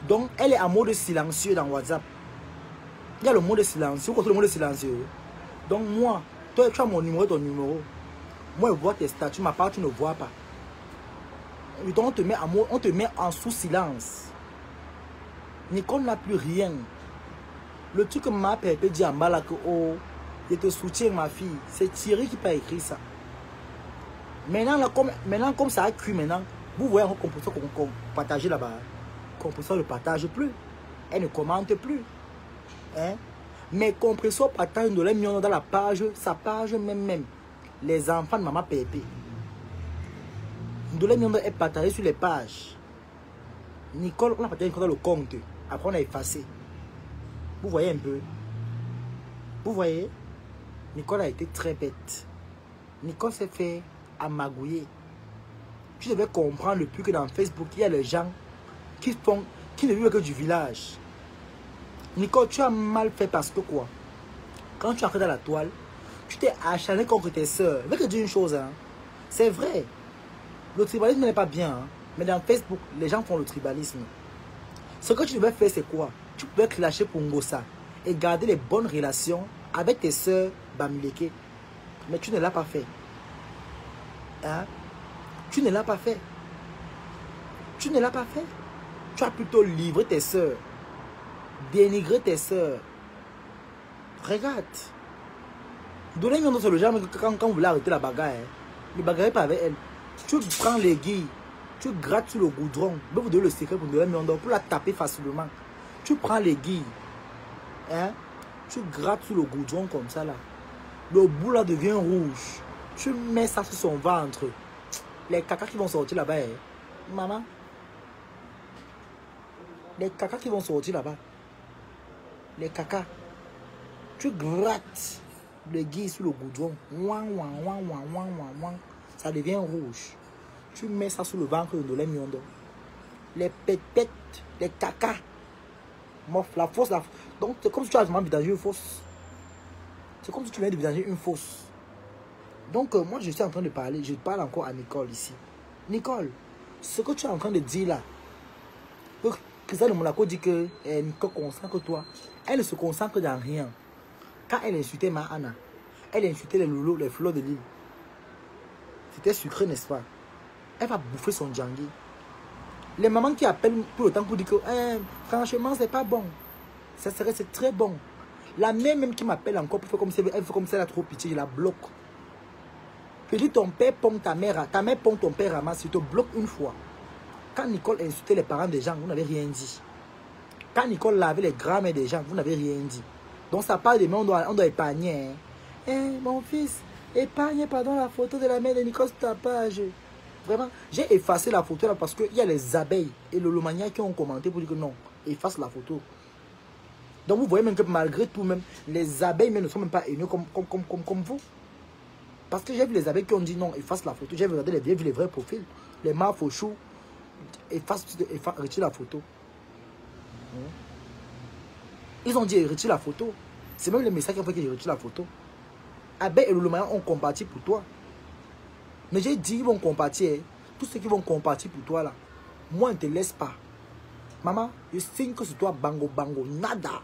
Donc, elle est en mode silencieux dans WhatsApp. Il y a le mode silencieux. Vous connaissez le mode silencieux. Donc, moi, toi, tu as mon numéro, ton numéro. Moi, je vois tes statuts, ma part, tu ne vois pas. Donc, on te met en sous-silence. Nicole n'a plus rien. Le truc que ma père dit en bas là que oh, je te soutiens ma fille, c'est Thierry qui t'a écrit ça. Maintenant, là, comme ça a cuit maintenant, vous voyez un Compressor qu'on partage là-bas. Compressor ne partage plus. Elle ne commente plus. Hein? Mais Compressor partage de l'amion dans la page, sa page même. Les enfants de maman Pépé. De l'amion est partagé sur les pages. Nicole, on a partagé dans le compte. Après, on a effacé. Vous voyez un peu? Vous voyez? Nicole a été très bête. Nicole s'est fait amagouiller. Tu devais comprendre le plus que dans Facebook, il y a les gens qui ne vivent que du village. Nicole, tu as mal fait parce que quoi? Quand tu es entré dans la toile, tu t'es acharné contre tes soeurs. Je vais te dire une chose, hein. C'est vrai. Le tribalisme n'est pas bien, hein. Mais dans Facebook, les gens font le tribalisme. Ce que tu devais faire, c'est quoi? Tu pouvais clasher pour Ngosa et garder les bonnes relations avec tes soeurs Bamileke. Mais tu ne l'as pas fait. Hein? Tu ne l'as pas fait. Tu ne l'as pas fait. Tu as plutôt livré tes soeurs. Dénigrer tes soeurs. Regarde. Donnez une sur le genre quand vous voulez arrêter la bagarre. Ne bagarrez pas avec elle. Tu prends les guilles. Tu grattes sur le goudron. Je vais vous donner le secret pour la taper facilement. Tu prends les guilles. Hein? Tu grattes sur le goudron comme ça là. Le bout là devient rouge. Tu mets ça sur son ventre. Les cacas qui vont sortir là-bas. Hein? Maman. Les cacas qui vont sortir là-bas. Les cacas. Tu grattes le guille sur le goudron. Ça devient rouge. Tu mets ça sur le ventre de l'Indolé Miondo. Les pépettes, les cacas. La fosse. Donc, c'est comme si tu as vraiment vidanger une fosse. C'est comme si tu viens de vidanger une fosse. Donc, moi, je suis en train de parler. Je parle encore à Nicole ici. Nicole, ce que tu es en train de dire là, Christelle de Monaco dit que Nicole concentre-toi. Elle ne se consacre dans rien. Quand elle insultait Mahana, elle insultait les loulous, les fleurs de l'île. C'était sucré, n'est-ce pas? Elle va bouffer son djangui. Les mamans qui appellent tout le temps pour dire que franchement, c'est pas bon. C'est très bon. La mère même qui m'appelle encore pour faire comme si elle fait comme si elle a trop pitié, je la bloque. Je dis ton père pompe ta mère pompe ton père ramasse, je te bloque une fois. Quand Nicole insultait les parents des gens, vous n'avez rien dit. Quand Nicole lavait les grands-mères des gens, vous n'avez rien dit. Donc ça parle de mais on doit épargner. Hein. Mon fils, épargne pardon la photo de la mère de Nicole sur ta page. Vraiment, j'ai effacé la photo là parce qu'il y a les abeilles et le Lomania qui ont commenté pour dire que non, efface la photo. Donc vous voyez même que malgré tout, même les abeilles même ne sont même pas haineux comme vous. Parce que j'ai vu les abeilles qui ont dit non, efface la photo. J'ai regardé les vrais profils. Les marfauchous, retire la photo. Ils ont dit retire la photo. C'est même les messages qui ont fait que je retire la photo. Abeilles et le Lomania ont combattu pour toi. Mais j'ai dit, ils vont compatir. Tous ceux qui vont compatir pour toi là, moi, ne te laisse pas. Maman, je signe que c'est toi, bango, bango, nada.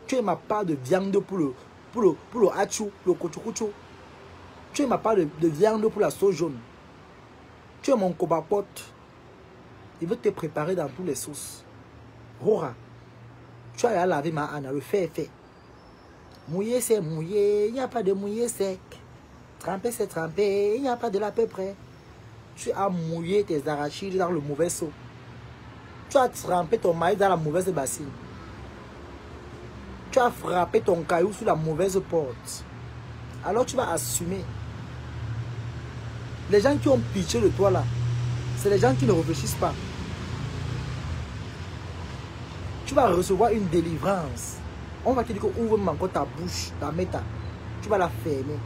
Tu es ma part de viande pour le hachou, le kochukuchu. Tu es ma part de viande pour la sauce jaune. Tu es mon kobapote. Il veut te préparer dans toutes les sauces. Rora, tu as à laver ma Anna, le fait est fait. Mouiller, c'est mouiller. Il n'y a pas de mouiller sec. Tremper, c'est tremper. Il n'y a pas de l'à peu près. Tu as mouillé tes arachides dans le mauvais seau. Tu as trempé ton maïs dans la mauvaise bassine. Tu as frappé ton caillou sur la mauvaise porte. Alors tu vas assumer. Les gens qui ont pitié de toi là, c'est les gens qui ne réfléchissent pas. Tu vas recevoir une délivrance. On va te dire que ouvre encore ta bouche, ta méta. Tu vas la fermer.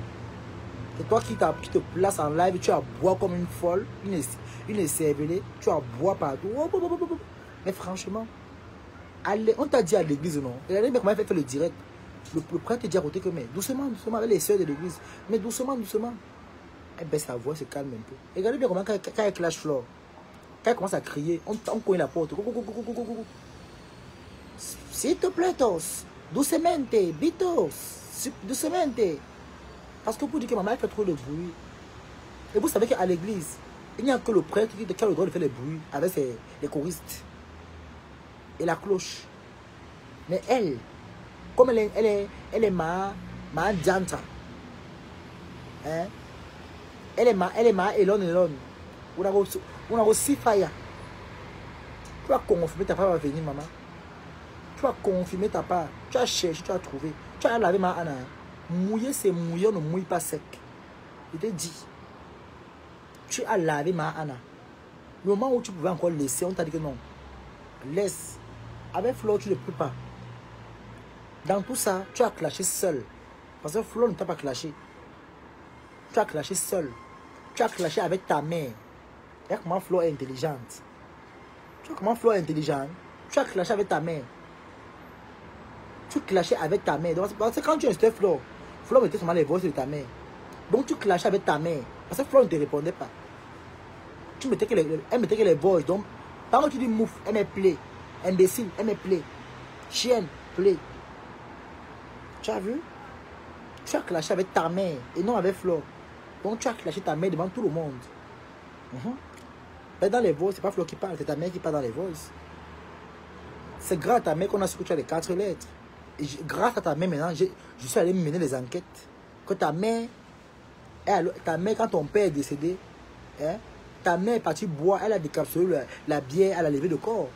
C'est toi qui te places en live, tu as boire comme une folle, une écervelée, tu as boire partout. Mais franchement, allez, on t'a dit à l'église, non? Regardez comment elle fait le direct. Le prêtre te dit à côté que, mais doucement, doucement, avec les soeurs de l'église. Mais doucement, doucement. Elle baisse sa voix, se calme un peu. Regardez bien comment quand elle clash Flore, quand elle commence à crier, on cogne la porte. S'il te plaît, tos. Doucement, bitos. Doucement. Parce que pour dire que maman fait trop de bruit. Et vous savez qu'à l'église, il n'y a que le prêtre qui a le droit de faire les bruits avec les choristes. Et la cloche. Mais elle, comme elle est ma dianta. Hein? Elle est ma Elon. On a aussi failli. Tu vas confirmer ta part va venir, maman. Tu vas confirmer ta part. Tu as cherché, tu as trouvé. Tu as lavé ma Anna. Mouiller, c'est mouiller, on ne mouille pas sec. Je te dis. Tu as lavé ma Anna. Le moment où tu pouvais encore laisser, on t'a dit que non. Laisse. Avec Flore, tu ne peux pas. Dans tout ça, tu as clashé seul. Parce que Flore ne t'a pas clashé. Tu as clashé seul. Tu as clashé avec ta mère. Regarde comment Flore est intelligente. Tu vois comment Flore est intelligente. Tu as clashé avec ta mère. Tu clashais avec ta mère. Parce que quand tu insultais Flore, Flore mettait seulement les voix de ta mère. Donc tu clashais avec ta mère. Parce que Flore ne te répondait pas. Elle mettait que les voix. Donc, par contre tu dis mouf, elle me plaît. Imbécile, elle me plaît. Chienne, plaît. Tu as vu? Tu as clashé avec ta mère et non avec Flore. Donc tu as clashé ta mère devant tout le monde. Mais dans les voix, c'est pas Flore qui parle, c'est ta mère qui parle dans les voix. C'est grâce à ta mère qu'on a su que tu as les 4 lettres. Et grâce à ta mère, maintenant, je suis allé mener les enquêtes. Que ta mère, quand ton père est décédé, hein, ta mère est partie boire, elle a décapsulé la bière à la levée de corps.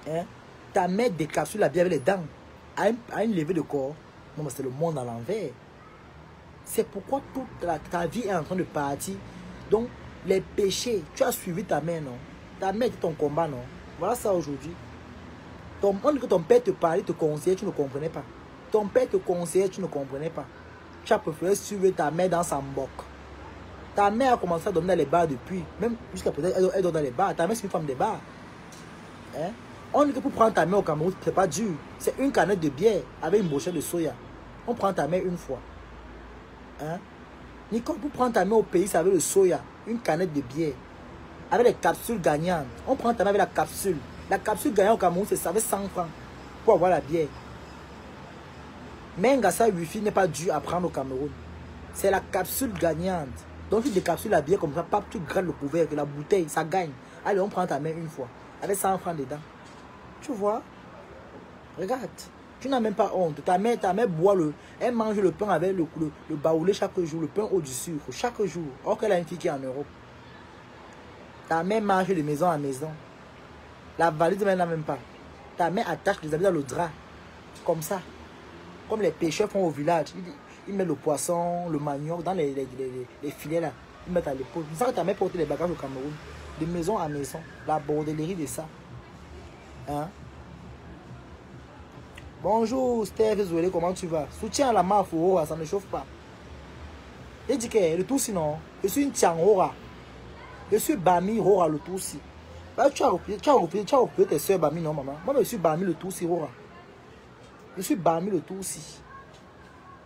Hein? Ta mère décapsule la bière avec les dents à une levée de corps. Non, mais c'est le monde à l'envers. C'est pourquoi toute ta vie est en train de partir. Donc, les péchés, tu as suivi ta mère, non? Ta mère était ton combat, non? Voilà ça aujourd'hui. On dit que ton père te parlait, te conseillait, tu ne comprenais pas. Ton père te conseillait, tu ne comprenais pas. Tu as préféré suivre ta mère dans sa mboc. Ta mère a commencé à dormir dans les bars depuis. Même jusqu'à présent, elle dort dans les bars. Ta mère, c'est une femme de bar. Hein? On dit que pour prendre ta mère au Cameroun, c'est pas dur. C'est une canette de bière avec une brochette de soya. On prend ta mère une fois. Hein? Nicole, pour prendre ta mère au pays, c'est avec le soya. Une canette de bière. avec les capsules gagnantes. On prend ta main avec la capsule. La capsule gagnante au Cameroun, c'est ça avec 100 francs pour avoir la bière. Mais un Ngassa Wifi n'est pas dû à prendre au Cameroun. C'est la capsule gagnante. Donc, tu décapsules la bière comme ça, tu grattes le couvercle, la bouteille, ça gagne. Allez, on prend ta main une fois, avec 100 francs dedans. Tu vois? Regarde. Tu n'as même pas honte. Ta mère boit elle mange le pain avec le baoulé chaque jour, le pain au du sucre, chaque jour. Or qu'elle a une fille qui est en Europe. Ta mère mange de maison à maison. La valise, elle n'a même pas. Ta mère attache les habits dans le drap. Comme ça. Comme les pêcheurs font au village. Ils mettent le poisson, le manioc dans les filets là. Ils mettent à l'épaule. C'est ça que ta mère porte les bagages au Cameroun. De maison à maison. La bordellerie de ça. Hein? Bonjour Steve Zouélé, comment tu vas? Soutiens à la main, ça ne chauffe pas. Et dit que le tout sinon, je suis une tiang hora. Je suis Bami hora le tout si. Bah, tu as repris tes soeurs Bami, non maman? Moi je suis Bami le tout si hora. Je suis Bami le tout si.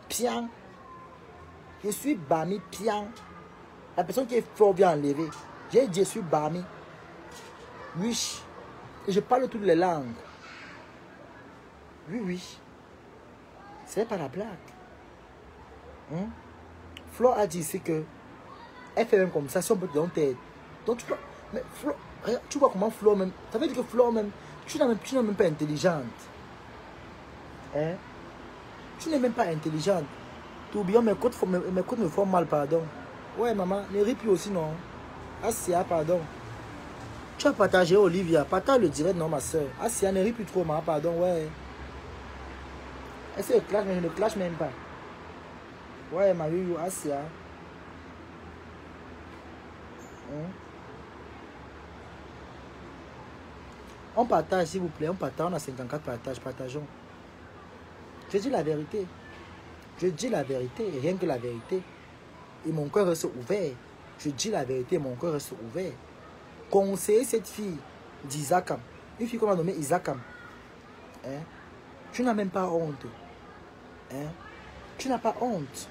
Piang. Je suis Bami Piang. La personne qui est fort bien enlevée. J'ai dit je suis Bami. Oui. Et je parle toutes les langues. Oui, oui. C'est pas la blague. Flore a dit ici que elle fait même comme ça, si on peut te donner tête. Donc tu vois, mais Flore, tu vois comment Flore même. Ça veut dire que Flore même, tu n'es même pas intelligente. Hein? Tu n'es même pas intelligente. Tout bien, mes côtes me font mal, pardon. Ouais, maman, ne ris plus aussi, non. Asia, pardon. Tu as partagé Olivia, partage le direct, non, ma soeur. Asia, ne ris plus trop, maman, pardon, ouais. Est-ce que je ne clash même pas? Ouais, ma yoyo, Asia. On partage, s'il vous plaît. On partage, on a 54 partages. Partageons. Je dis la vérité. Je dis la vérité, rien que la vérité. Et mon cœur reste ouvert. Je dis la vérité, mon cœur reste ouvert. Conseiller cette fille d'Isakam. Une fille qu'on va nommer Isakam. Hein? Tu n'as même pas honte. Hein? Tu n'as pas honte.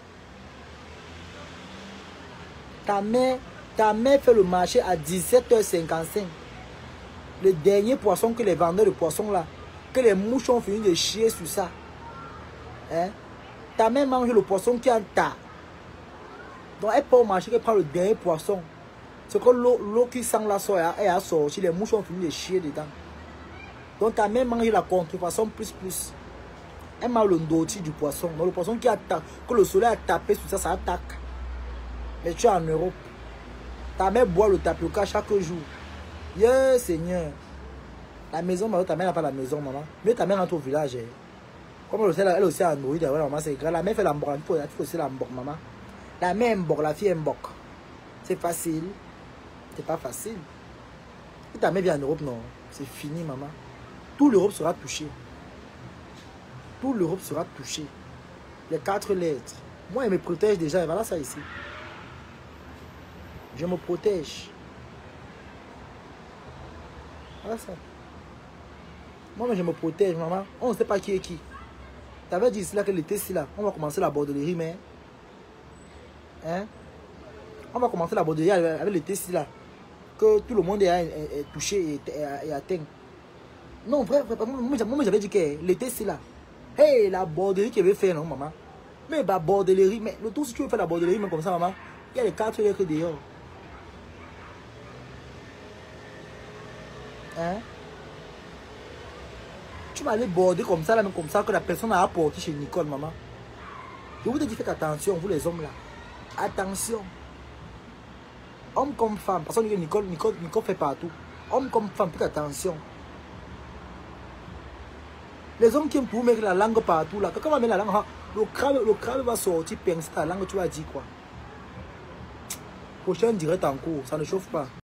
Ta mère fait le marché à 17h55. Le dernier poisson que les vendeurs de poissons là, que les mouches ont fini de chier sur ça. Hein? Ta mère mange le poisson qui est en tas. Donc elle peut au marché qu'elle prend le dernier poisson. C'est que l'eau qui sent la soya, elle a sorti, les mouches ont fini de chier dedans. Donc ta mère mange la contrefaçon plus. Elle mange le ndoti du poisson. Donc le poisson qui attaque, que le soleil a tapé sur ça, ça attaque. Mais tu es en Europe. Ta mère boit le tapioca chaque jour. Yeah, Seigneur. La maison, ta mère n'a pas la maison, maman. Mais ta mère rentre au village. Comme elle aussi a Android, maman, c'est grave. La mère fait l'ambok, il faut aussi l'ambok, maman. La mère mbok, la fille mbok. C'est facile. C'est pas facile. Si ta mère vient en Europe, non. C'est fini, maman. Tout l'Europe sera touché. Tout l'Europe sera touché. Les 4 lettres. Moi, elle me protège déjà. Et voilà ça ici. Je me protège. Voilà ça. Moi, je me protège, maman. On ne sait pas qui est qui. Tu avais dit ici là que l'été, ici là, on va commencer la bordellerie, mais. Hein? On va commencer la bordellerie avec l'été, ici là. Que tout le monde est touché et atteint. Non, vrai, moi j'avais dit que l'été, ici là. Hey, la bordellerie qu'il veut faire, non, maman? Mais la bordellerie, mais le tout, si tu veux faire la bordellerie, même comme ça, maman, il y a les 4 lettres dehors. Hein? Tu vas aller border comme ça, là, même comme ça, que la personne a apporté chez Nicole, maman. Je vous ai dit, faites attention, vous les hommes là. Attention. Homme comme femme, parce que Nicole fait partout. Homme comme femme, faites attention. Les hommes qui aiment pour mettre la langue partout là, quand on va mettre la langue, le crabe va sortir, pincer ta langue, tu vas dire quoi? Prochain direct en cours, ça ne chauffe pas.